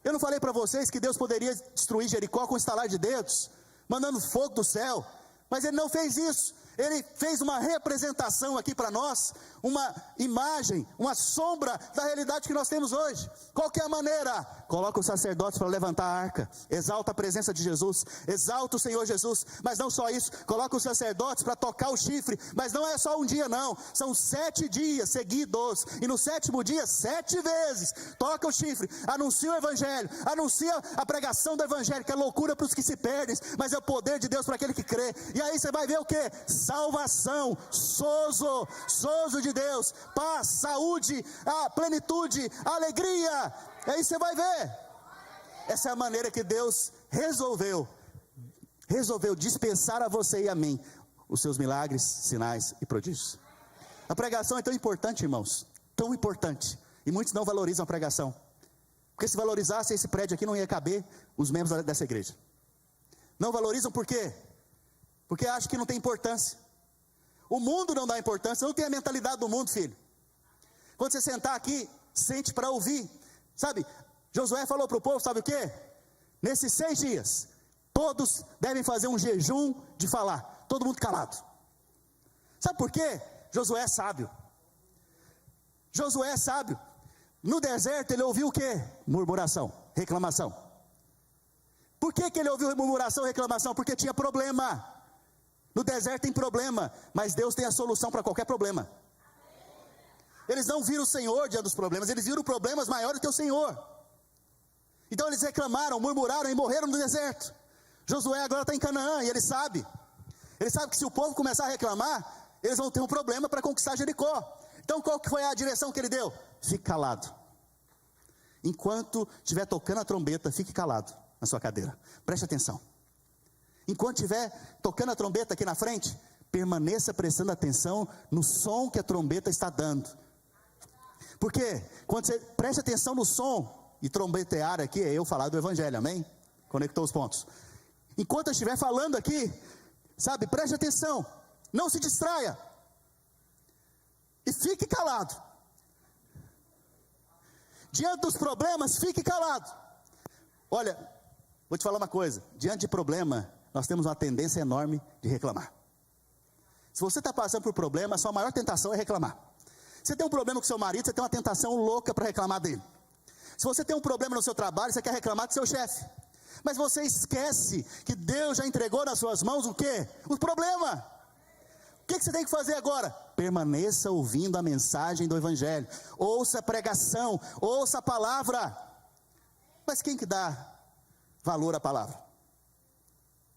Eu não falei para vocês que Deus poderia destruir Jericó com um estalar de dedos, mandando fogo do céu, mas Ele não fez isso. Ele fez uma representação aqui para nós, uma imagem, uma sombra da realidade que nós temos hoje. Qual que é a maneira? Coloca os sacerdotes para levantar a arca, exalta a presença de Jesus, exalta o Senhor Jesus, mas não só isso, coloca os sacerdotes para tocar o chifre, mas não é só um dia não, são 7 dias seguidos, e no 7º dia, 7 vezes, toca o chifre, anuncia o Evangelho, anuncia a pregação do Evangelho, que é loucura para os que se perdem, mas é o poder de Deus para aquele que crê, e aí você vai ver o que? Salvação, sozo de Deus, paz, saúde, a plenitude, a alegria, aí você vai ver. Essa é a maneira que Deus resolveu dispensar a você e a mim os seus milagres, sinais e prodígios. A pregação é tão importante, irmãos, tão importante, e muitos não valorizam a pregação, porque se valorizasse esse prédio aqui não ia caber os membros dessa igreja. Não valorizam por quê? Porque acham que não tem importância. O mundo não dá importância, não tem a mentalidade do mundo, filho. Quando você sentar aqui, sente para ouvir. Sabe, Josué falou para o povo, sabe o quê? Nesses 6 dias, todos devem fazer um jejum de falar, todo mundo calado. Sabe por quê? Josué é sábio. Josué é sábio. No deserto ele ouviu o quê? Murmuração, reclamação. Por que ele ouviu murmuração e reclamação? Porque tinha problema. No deserto tem problema, mas Deus tem a solução para qualquer problema. Eles não viram o Senhor diante dos problemas, eles viram problemas maiores que o Senhor. Então eles reclamaram, murmuraram e morreram no deserto. Josué agora está em Canaã e ele sabe que se o povo começar a reclamar, eles vão ter um problema para conquistar Jericó. Então qual que foi a direção que ele deu? Fique calado. Enquanto estiver tocando a trombeta, fique calado na sua cadeira, preste atenção. Enquanto estiver tocando a trombeta aqui na frente, permaneça prestando atenção no som que a trombeta está dando. Porque quando você presta atenção no som, e trombetear aqui é eu falar do Evangelho, amém? Conectou os pontos. Enquanto eu estiver falando aqui, sabe, preste atenção, não se distraia, e fique calado. Diante dos problemas, fique calado. Olha, vou te falar uma coisa, diante de problema, nós temos uma tendência enorme de reclamar. Se você está passando por problema, a sua maior tentação é reclamar. Você tem um problema com seu marido, você tem uma tentação louca para reclamar dele. Se você tem um problema no seu trabalho, você quer reclamar do seu chefe. Mas você esquece que Deus já entregou nas suas mãos o quê? O problema. O que você tem que fazer agora? Permaneça ouvindo a mensagem do Evangelho. Ouça a pregação, ouça a palavra. Mas quem que dá valor à palavra?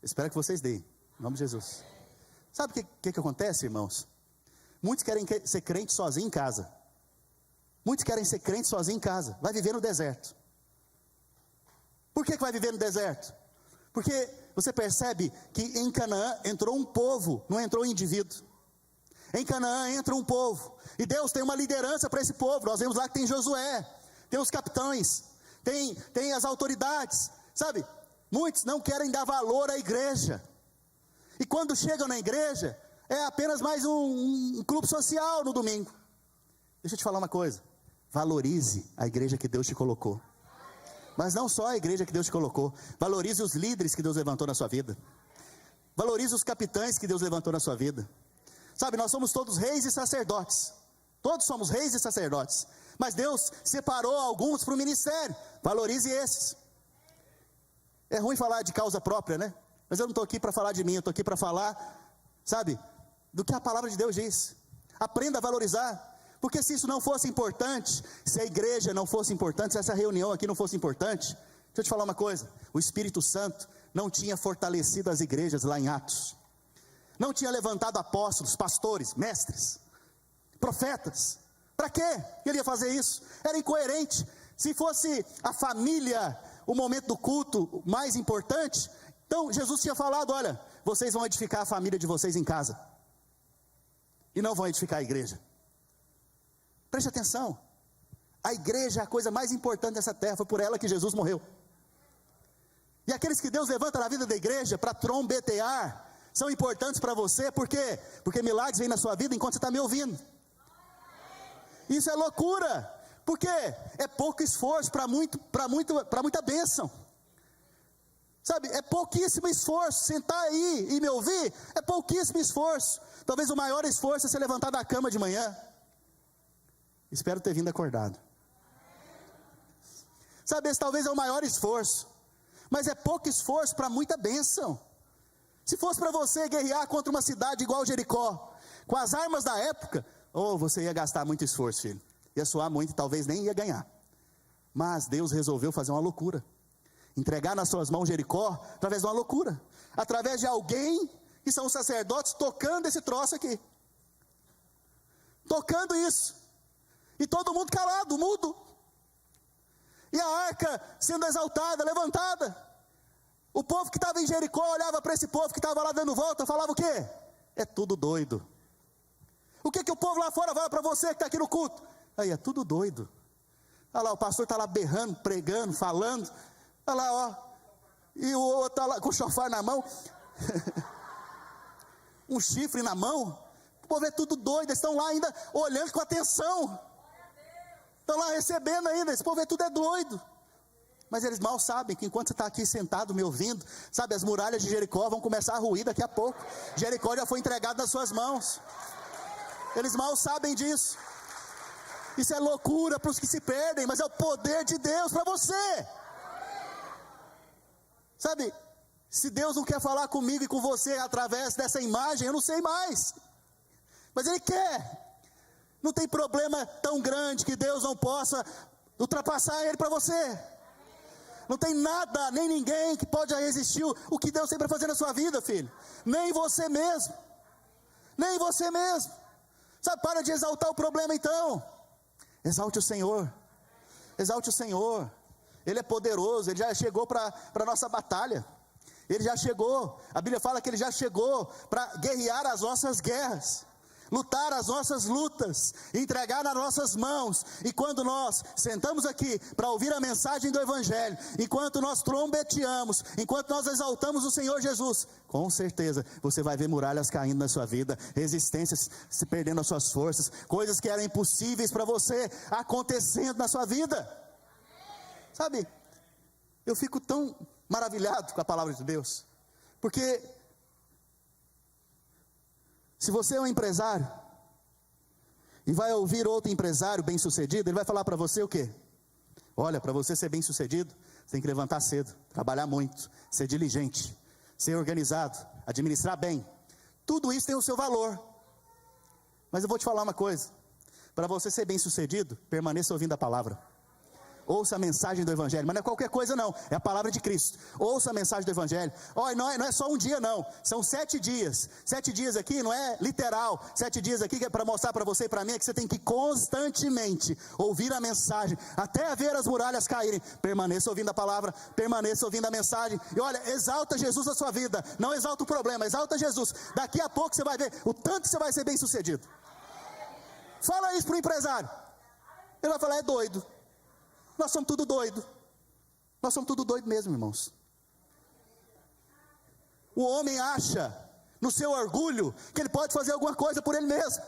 Espero que vocês deem, em nome de Jesus. Sabe o que acontece, irmãos? Muitos querem ser crente sozinho em casa. Muitos querem ser crente sozinho em casa. Vai viver no deserto. Por que vai viver no deserto? Porque você percebe que em Canaã entrou um povo, não entrou um indivíduo. Em Canaã entra um povo. E Deus tem uma liderança para esse povo. Nós vemos lá que tem Josué, tem os capitães, tem as autoridades. Sabe, muitos não querem dar valor à igreja. E quando chegam na igreja, é apenas mais um clube social no domingo. Deixa eu te falar uma coisa. Valorize a igreja que Deus te colocou. Mas não só a igreja que Deus te colocou. Valorize os líderes que Deus levantou na sua vida. Valorize os capitães que Deus levantou na sua vida. Sabe, nós somos todos reis e sacerdotes. Todos somos reis e sacerdotes. Mas Deus separou alguns para o ministério. Valorize esses. É ruim falar de causa própria, né? Mas eu não estou aqui para falar de mim, eu estou aqui para falar, sabe, do que a palavra de Deus diz. Aprenda a valorizar. Porque se isso não fosse importante, se a igreja não fosse importante, se essa reunião aqui não fosse importante, deixa eu te falar uma coisa, o Espírito Santo não tinha fortalecido as igrejas lá em Atos, não tinha levantado apóstolos, pastores, mestres, profetas. Para quê que ele ia fazer isso? Era incoerente. Se fosse a família, o momento do culto mais importante, então Jesus tinha falado, olha, vocês vão edificar a família de vocês em casa, e não vão edificar a igreja. Preste atenção, a igreja é a coisa mais importante dessa terra, foi por ela que Jesus morreu. E aqueles que Deus levanta na vida da igreja para trombetear, são importantes para você, por quê? Porque milagres vêm na sua vida enquanto você está me ouvindo. Isso é loucura, porque é pouco esforço para muita bênção. Sabe, é pouquíssimo esforço, sentar aí e me ouvir, é pouquíssimo esforço. Talvez o maior esforço é se levantar da cama de manhã. Espero ter vindo acordado. Sabe, esse talvez é o maior esforço, mas é pouco esforço para muita bênção. Se fosse para você guerrear contra uma cidade igual Jericó, com as armas da época, você ia gastar muito esforço, filho. Ia suar muito e talvez nem ia ganhar. Mas Deus resolveu fazer uma loucura. Entregar nas suas mãos Jericó, através de uma loucura. Através de alguém, que são os sacerdotes, tocando esse troço aqui. Tocando isso. E todo mundo calado, mudo. E a arca sendo exaltada, levantada. O povo que estava em Jericó olhava para esse povo que estava lá dando volta, falava o quê? É tudo doido. O que o povo lá fora fala para você que está aqui no culto? Aí, é tudo doido. Olha lá, o pastor está lá berrando, pregando, falando. Olha lá, ó. E o outro está lá com o chofar na mão. Um chifre na mão. O povo é tudo doido, eles estão lá ainda olhando com atenção. Estão lá recebendo ainda, esse povo tudo é doido. Mas eles mal sabem que enquanto você está aqui sentado me ouvindo, sabe, as muralhas de Jericó vão começar a ruir daqui a pouco. Jericó já foi entregado nas suas mãos. Eles mal sabem disso. Isso é loucura para os que se perdem, mas é o poder de Deus para você. Sabe, se Deus não quer falar comigo e com você através dessa imagem, eu não sei mais. Mas Ele quer. Não tem problema tão grande que Deus não possa ultrapassar Ele para você. Não tem nada, nem ninguém que pode resistir o que Deus tem para fazer na sua vida, filho. Nem você mesmo. Nem você mesmo. Sabe, para de exaltar o problema então. Exalte o Senhor. Exalte o Senhor. Ele é poderoso, Ele já chegou para a nossa batalha. Ele já chegou. A Bíblia fala que Ele já chegou para guerrear as nossas guerras. Lutar as nossas lutas, entregar nas nossas mãos. E quando nós sentamos aqui para ouvir a mensagem do Evangelho, enquanto nós trombeteamos, enquanto nós exaltamos o Senhor Jesus, com certeza você vai ver muralhas caindo na sua vida, resistências se perdendo as suas forças, coisas que eram impossíveis para você acontecendo na sua vida. Sabe, eu fico tão maravilhado com a palavra de Deus, porque se você é um empresário e vai ouvir outro empresário bem sucedido, ele vai falar para você o quê? Olha, para você ser bem sucedido, você tem que levantar cedo, trabalhar muito, ser diligente, ser organizado, administrar bem. Tudo isso tem o seu valor. Mas eu vou te falar uma coisa: para você ser bem sucedido, permaneça ouvindo a palavra. Ouça a mensagem do Evangelho, mas não é qualquer coisa não, é a palavra de Cristo. Ouça a mensagem do Evangelho. Olha, não é só um dia não, são 7 dias. 7 dias aqui não é literal. 7 dias aqui que é para mostrar para você e para mim, é que você tem que constantemente ouvir a mensagem, até ver as muralhas caírem. Permaneça ouvindo a palavra, permaneça ouvindo a mensagem. E olha, exalta Jesus na sua vida, não exalta o problema, exalta Jesus. Daqui a pouco você vai ver o tanto que você vai ser bem sucedido. Fala isso para o empresário, ele vai falar: é doido. Nós somos tudo doido. Nós somos tudo doido mesmo, irmãos. O homem acha, no seu orgulho, que ele pode fazer alguma coisa por ele mesmo.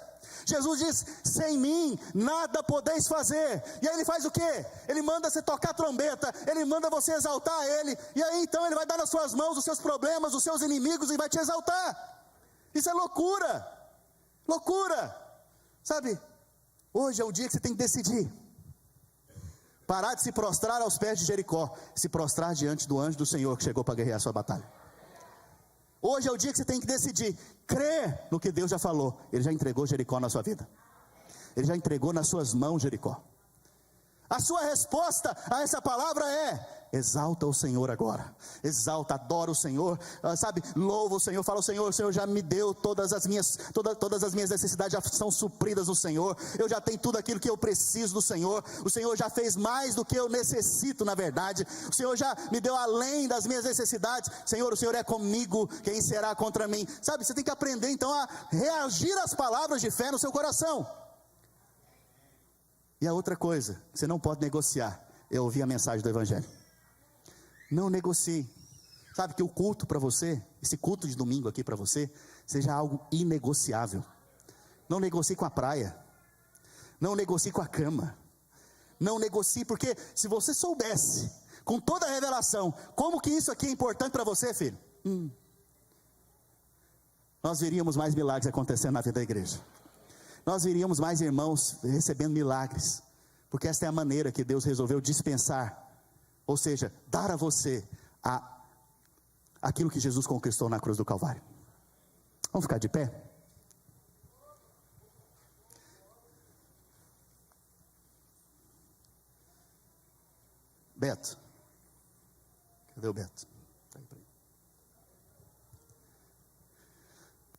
Jesus diz: sem mim nada podeis fazer. E aí ele faz o quê? Ele manda você tocar trombeta, ele manda você exaltar ele, e aí então ele vai dar nas suas mãos os seus problemas, os seus inimigos, e vai te exaltar. Isso é loucura. Loucura. Sabe, hoje é o dia que você tem que decidir. Parar de se prostrar aos pés de Jericó, se prostrar diante do anjo do Senhor que chegou para guerrear a sua batalha. Hoje é o dia que você tem que decidir, crer no que Deus já falou. Ele já entregou Jericó na sua vida. Ele já entregou nas suas mãos Jericó. A sua resposta a essa palavra é: exalta o Senhor agora. Exalta, adora o Senhor, sabe, louva o Senhor. Fala: o Senhor já me deu todas as minhas necessidades, já são supridas no Senhor. Eu já tenho tudo aquilo que eu preciso do Senhor. O Senhor já fez mais do que eu necessito, na verdade. O Senhor já me deu além das minhas necessidades. Senhor, o Senhor é comigo, quem será contra mim? Sabe, você tem que aprender então a reagir às palavras de fé no seu coração. E a outra coisa que você não pode negociar é ouvir a mensagem do Evangelho. Não negocie. Sabe, que o culto para você, esse culto de domingo aqui para você, seja algo inegociável. Não negocie com a praia. Não negocie com a cama. Não negocie, porque se você soubesse, com toda a revelação, como que isso aqui é importante para você, filho, nós veríamos mais milagres acontecendo na vida da igreja. Nós veríamos mais irmãos recebendo milagres, porque esta é a maneira que Deus resolveu dispensar, ou seja, dar a você aquilo que Jesus conquistou na cruz do Calvário. Vamos ficar de pé? Beto, cadê o Beto?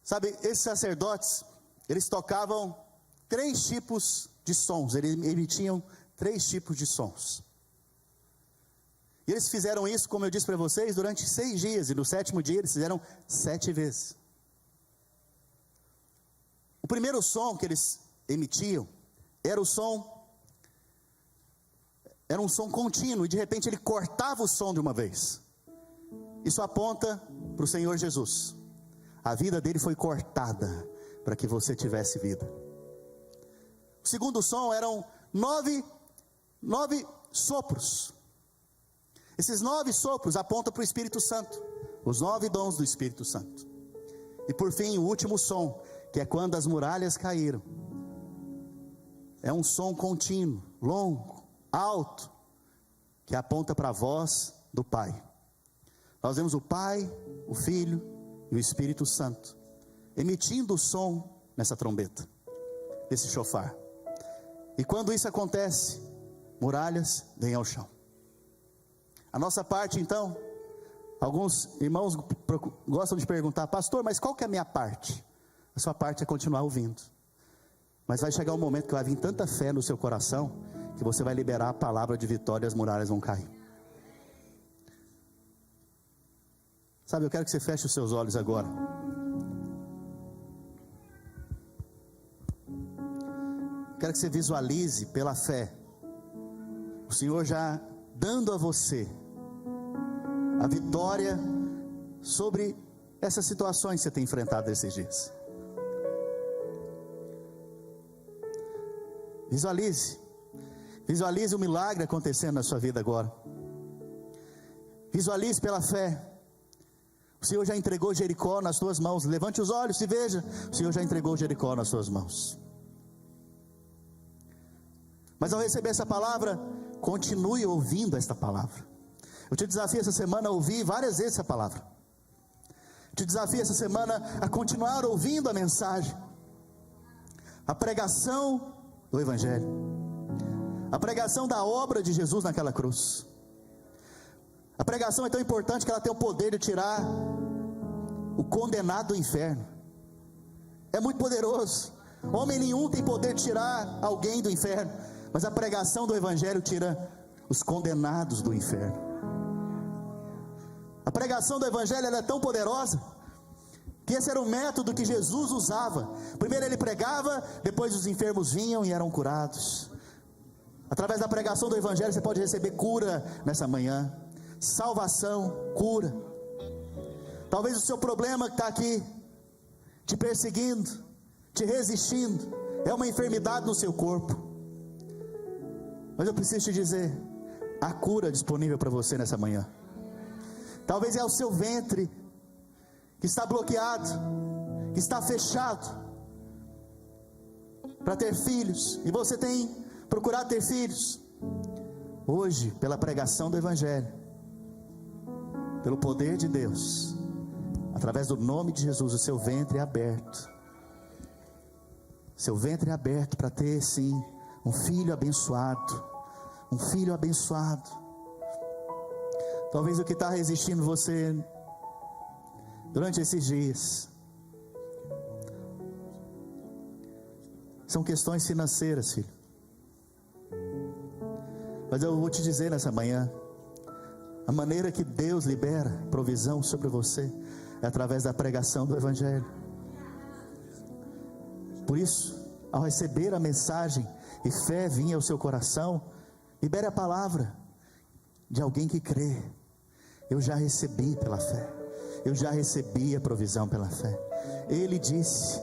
Sabe, esses sacerdotes, eles tocavam 3 tipos de sons, eles emitiam 3 tipos de sons. E eles fizeram isso, como eu disse para vocês, durante 6 dias, e no 7º dia eles fizeram 7 vezes. O primeiro som que eles emitiam era um som contínuo, e de repente ele cortava o som de uma vez. Isso aponta para o Senhor Jesus. A vida dele foi cortada para que você tivesse vida. O segundo som eram 9 sopros. Esses 9 sopros apontam para o Espírito Santo, os 9 dons do Espírito Santo. E por fim, o último som, que é quando as muralhas caíram. É um som contínuo, longo, alto, que aponta para a voz do Pai. Nós vemos o Pai, o Filho e o Espírito Santo emitindo o som nessa trombeta, nesse chofar. E quando isso acontece, muralhas vêm ao chão. A nossa parte então, alguns irmãos gostam de perguntar: pastor, mas qual que é a minha parte? A sua parte é continuar ouvindo. Mas vai chegar um momento que vai vir tanta fé no seu coração, que você vai liberar a palavra de vitória e as muralhas vão cair. Sabe, eu quero que você feche os seus olhos agora. Quero que você visualize pela fé o Senhor já dando a você a vitória sobre essas situações que você tem enfrentado esses dias. Visualize o milagre acontecendo na sua vida agora. Visualize pela fé. O Senhor já entregou Jericó nas tuas mãos. Levante os olhos e veja. O Senhor já entregou Jericó nas suas mãos. Mas ao receber essa palavra, continue ouvindo esta palavra. Eu te desafio essa semana a ouvir várias vezes essa palavra. Eu te desafio essa semana a continuar ouvindo a mensagem, a pregação do Evangelho, a pregação da obra de Jesus naquela cruz. A pregação é tão importante que ela tem o poder de tirar o condenado do inferno. É muito poderoso. Homem nenhum tem poder de tirar alguém do inferno, mas a pregação do Evangelho tira os condenados do inferno. A pregação do Evangelho ela é tão poderosa que esse era o método que Jesus usava. Primeiro ele pregava, depois os enfermos vinham e eram curados. Através da pregação do Evangelho você pode receber cura nessa manhã, salvação, cura. Talvez o seu problema que está aqui te perseguindo, te resistindo, é uma enfermidade no seu corpo. Mas eu preciso te dizer, há cura disponível para você nessa manhã. Talvez é o seu ventre que está bloqueado, que está fechado para ter filhos, e você tem procurado ter filhos. Hoje, pela pregação do Evangelho, pelo poder de Deus, através do nome de Jesus, o seu ventre é aberto. Seu ventre é aberto para ter sim um filho abençoado. Um filho abençoado. Talvez o que está resistindo você durante esses dias são questões financeiras, filho. Mas eu vou te dizer nessa manhã, a maneira que Deus libera provisão sobre você é através da pregação do Evangelho. Por isso, ao receber a mensagem e fé vinha ao seu coração, libere a palavra de alguém que crê. Eu já recebi pela fé, eu já recebi a provisão pela fé. Ele disse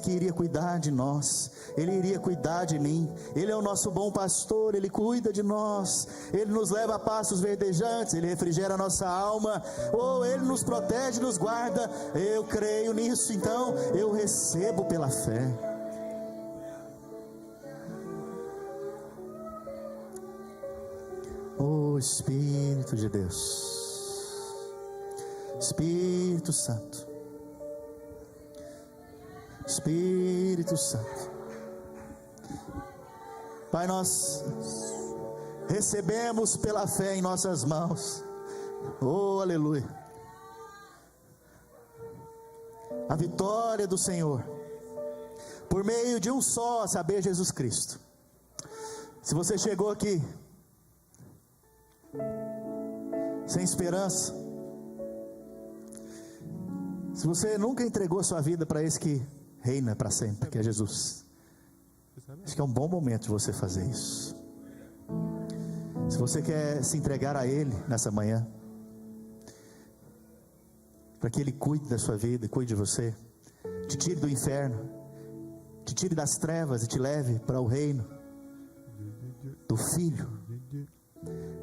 que iria cuidar de nós, Ele iria cuidar de mim. Ele é o nosso bom pastor, Ele cuida de nós, Ele nos leva a pastos verdejantes, Ele refrigera a nossa alma, Ele nos protege, nos guarda. Eu creio nisso, então eu recebo pela fé. Espírito de Deus, Espírito Santo, Espírito Santo. Pai, nós recebemos pela fé em nossas mãos, aleluia, a vitória do Senhor, por meio de um só, a saber, Jesus Cristo. Se você chegou aqui sem esperança, se você nunca entregou sua vida para esse que reina para sempre, que é Jesus, acho que é um bom momento de você fazer isso. Se você quer se entregar a Ele nessa manhã, para que Ele cuide da sua vida, cuide de você, te tire do inferno, te tire das trevas e te leve para o reino do Filho.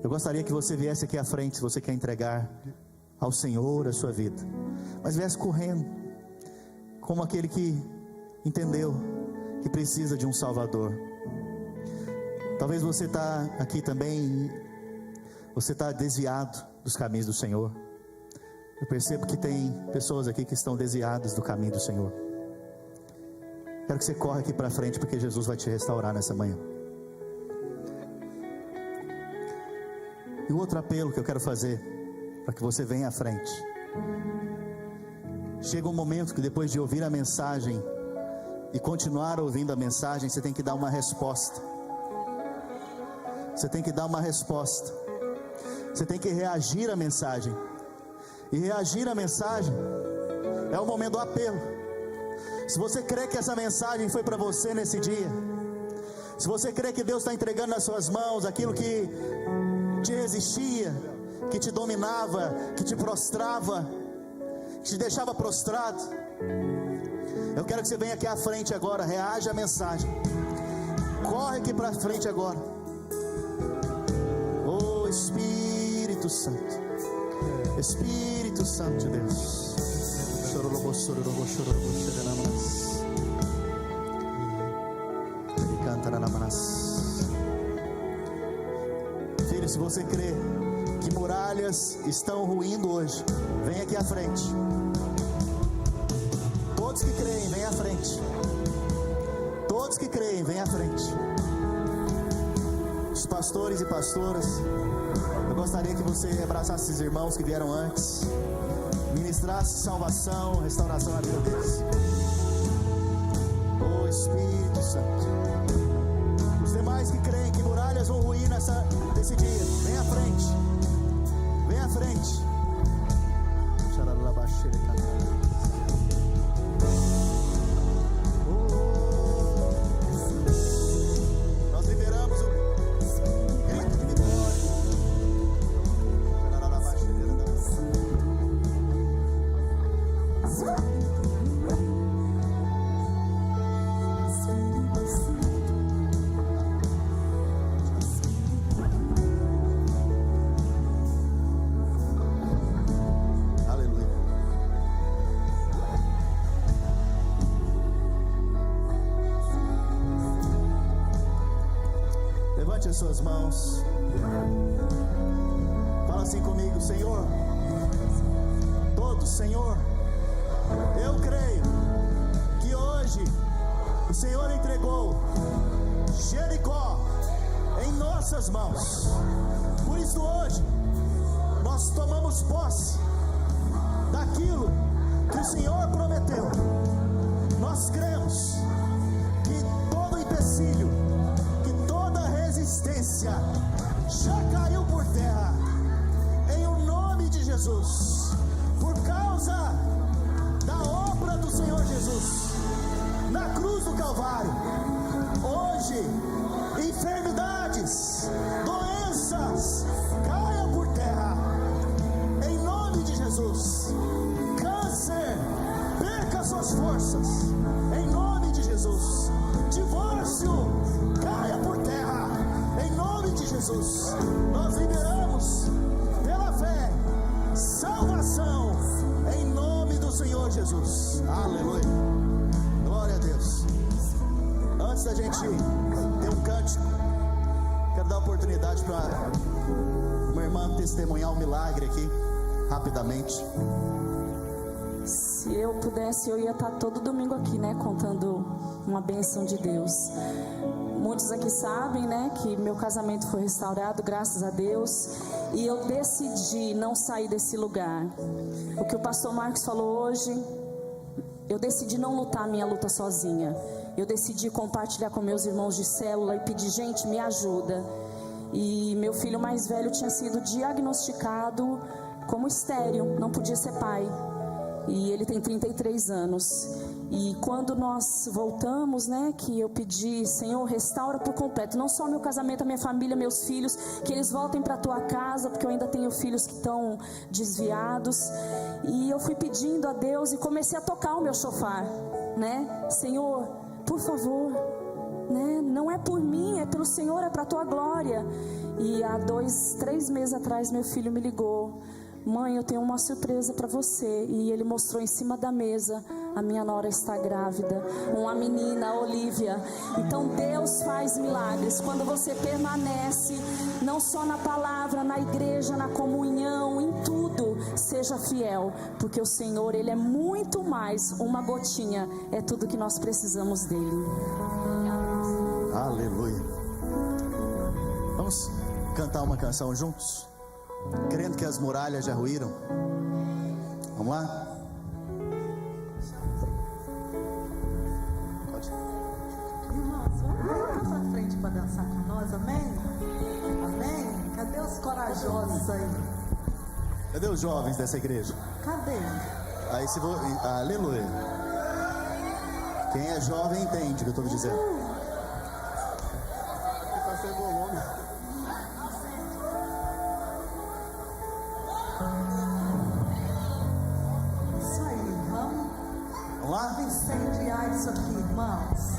Eu gostaria que você viesse aqui à frente, se você quer entregar ao Senhor a sua vida, mas viesse correndo, como aquele que entendeu que precisa de um Salvador. Talvez você está aqui também, você está desviado dos caminhos do Senhor. Eu percebo que tem pessoas aqui que estão desviadas do caminho do Senhor. Quero que você corra aqui para frente, porque Jesus vai te restaurar nessa manhã. E o outro apelo que eu quero fazer, para que você venha à frente. Chega um momento que depois de ouvir a mensagem e continuar ouvindo a mensagem, você tem que dar uma resposta. Você tem que dar uma resposta. Você tem que reagir à mensagem. E reagir à mensagem é o momento do apelo. Se você crê que essa mensagem foi para você nesse dia, se você crê que Deus está entregando nas suas mãos aquilo que te resistia, que te dominava, que te prostrava, que te deixava prostrado, eu quero que você venha aqui à frente agora, reaja à mensagem, corre aqui para frente agora. Espírito Santo, Espírito Santo de Deus. Filho, se você crê que muralhas estão ruindo hoje, vem aqui à frente. Todos que creem, vem à frente. Todos que creem, vem à frente. Os pastores e pastoras, eu gostaria que você abraçasse esses irmãos que vieram antes, ministrasse salvação, restauração na vida deles. Oh Espírito Santo. Os demais que creem que muralhas vão ruir nesse dia, vem à frente. Vem à frente. Nós liberamos o vento de vitória. Levante as suas mãos. Fala assim comigo: Senhor. Todos, Senhor, eu creio que hoje o Senhor entregou Jericó em nossas mãos. Por isso hoje nós tomamos posse daquilo que o Senhor prometeu. Nós cremos que todo empecilho, resistência já caiu por terra, em o nome de Jesus, por causa da obra do Senhor Jesus na cruz do Calvário. Hoje, enfermidades, doenças caiam por terra, em nome de Jesus. Câncer, perca suas forças, em nome de Jesus. Divórcio, caia por terra, em nome de Jesus. Nós liberamos pela fé salvação em nome do Senhor Jesus. Aleluia. Glória a Deus. Antes da gente ter um cântico, quero dar oportunidade para uma irmã testemunhar um milagre aqui, rapidamente. Se eu pudesse, eu ia estar todo domingo aqui, né, contando uma bênção de Deus. Muitos aqui sabem, né, que meu casamento foi restaurado, graças a Deus, e eu decidi não sair desse lugar. O que o pastor Marcos falou hoje, eu decidi não lutar a minha luta sozinha. Eu decidi compartilhar com meus irmãos de célula e pedir: gente, me ajuda. E meu filho mais velho tinha sido diagnosticado como estéril, não podia ser pai. E ele tem 33 anos. E quando nós voltamos, né, que eu pedi: Senhor, restaura por completo, não só meu casamento, a minha família, meus filhos, que eles voltem para a tua casa, porque eu ainda tenho filhos que estão desviados. E eu fui pedindo a Deus e comecei a tocar o meu chofar, né? Senhor, por favor, né? Não é por mim, é pelo Senhor, é para a tua glória. E há 3 meses atrás meu filho me ligou: mãe, eu tenho uma surpresa para você. E ele mostrou em cima da mesa: a minha nora está grávida, uma menina, a Olivia. Então Deus faz milagres quando você permanece, não só na palavra, na igreja, na comunhão, em tudo. Seja fiel, porque o Senhor, Ele é muito mais. Uma gotinha é tudo que nós precisamos dEle. Aleluia. Vamos cantar uma canção juntos, crendo que as muralhas já ruíram. Vamos lá? Pode. Irmãos, vamos lá pra frente para dançar com nós, amém? Amém? Cadê os corajosos aí? Cadê os jovens dessa igreja? Cadê? Aí se vou, aleluia. Quem é jovem entende o que eu estou dizendo. Isso aí, vamos. Vamos lá? Vamos incendiar isso aqui, irmãos.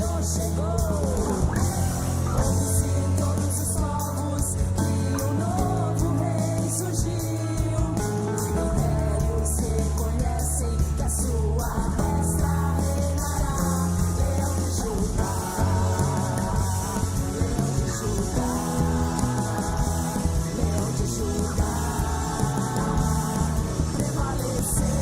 Senhor chegou. Ouve-se em todos os povos que um novo rei surgiu. Impérios reconhecem que a sua destra reinará. Leão de Judá, Leão de Judá, Leão de Judá, prevaleceu.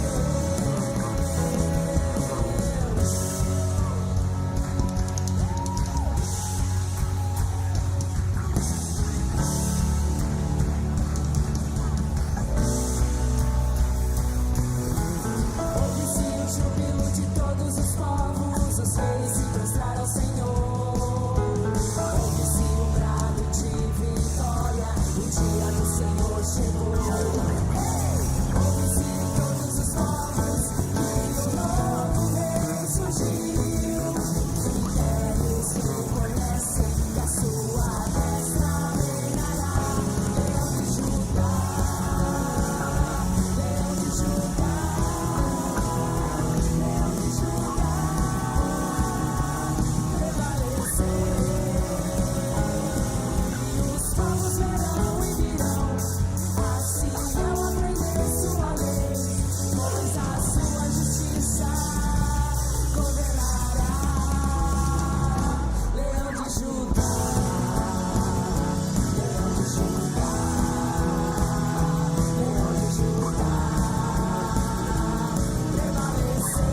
Ouve-se o júbilo de todos os povos, os reis se prostraram ao Senhor. Ouve-se o brado de vitória, o dia do Senhor chegou. Ouve-se em todos os povos que um novo rei surgiu. Impérios reconhecem que a sua destra reinará. Leão de Judá, Leão de Judá, Leão de Judá, prevaleceu. E os povos verão e virão, assim ao aprender sua lei, pois a sua justiça governará. Leão de Judá, Leão de Judá, Leão de Judá, prevaleceu.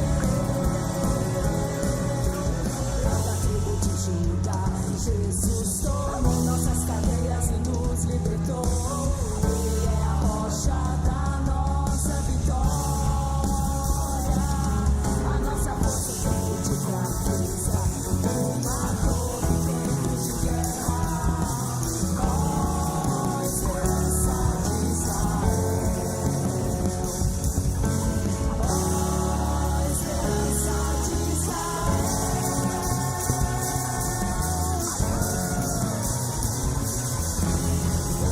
Da tribo de Judá, Jesus tomou nossas cadeias e nos libertou. Ele é a rocha da nossa vitória, a nossa força em tempo de fraqueza, uma torre em tempo de guerra. Ó, esperança de Israel, ó, esperança de Israel.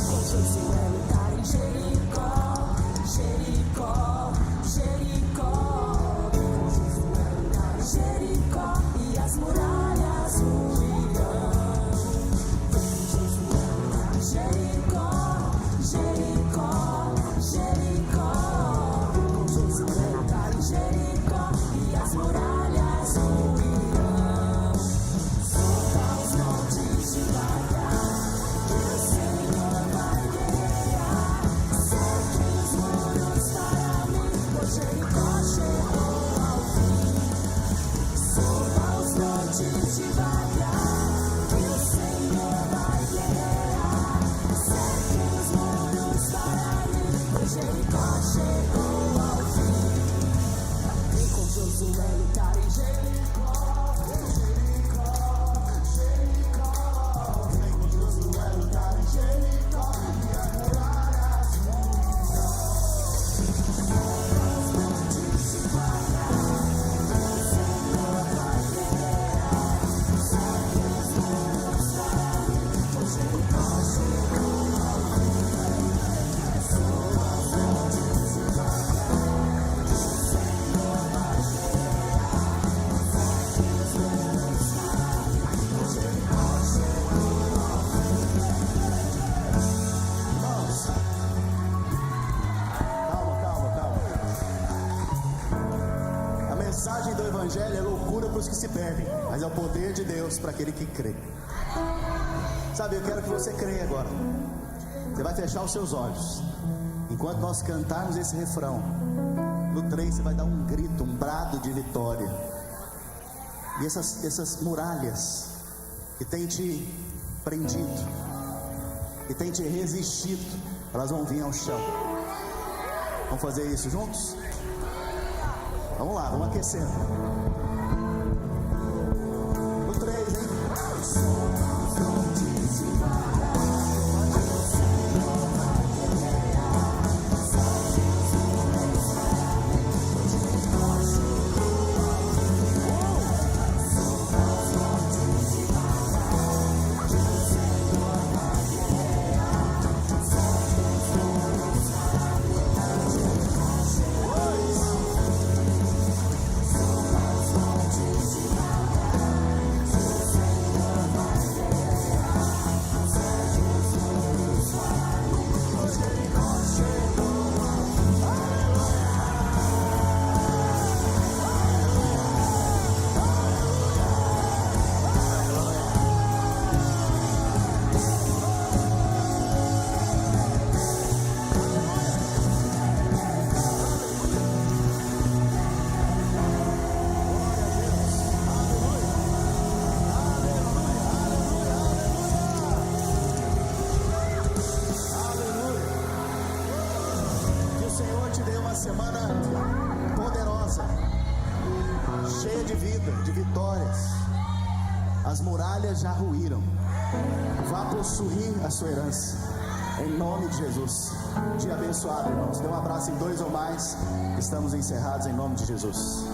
Com Josué lutar em Jericó, Jericó, Jericó. Com Josué lutar em Jericó e as muralhas ruirão. Com Josué lutar em Jericó, Jericó, Jericó. Com Josué lutar em Jericó e as muralhas ruirão. Solta os montes devagar, que o Senhor vai guerrear. Cerque os muros para mim, pois Jericó chegou ao fim. Suba os montes devagar, que o Senhor vai guerrear. Cerque os muros para mim, pois Jericó chegou ao fim. Vem com Josué lutar em Jericó, Jericó, Jericó. Vem com Josué lutar em Jericó e as muralhas ruirão. Os montes se quadrarão, o Senhor vai guerrear. Cerque os muros para mim, pois Jericó chegou ao fim. Suba os montes se quadrarão, o Senhor vai guerrear. Cerque os muros para mim, pois Jericó chegou ao fim. Irmãos, calma, calma, calma. A mensagem do Evangelho é loucura para os que se perdem, mas é o poder de Deus para aquele que crê. Sabe, eu quero que você creia agora. Você vai fechar os seus olhos. Enquanto nós cantarmos esse refrão, no 3 você vai dar um grito, um brado de vitória. E essas muralhas que têm te prendido, que têm te resistido, elas vão vir ao chão. Vamos fazer isso juntos? Vamos lá, vamos aquecendo. No 3, hein? semana poderosa, cheia de vida, de vitórias. As muralhas já ruíram. Vá possuir a sua herança, em nome de Jesus. Dia abençoado, irmãos. Dê um abraço em 2 ou mais. Estamos encerrados em nome de Jesus.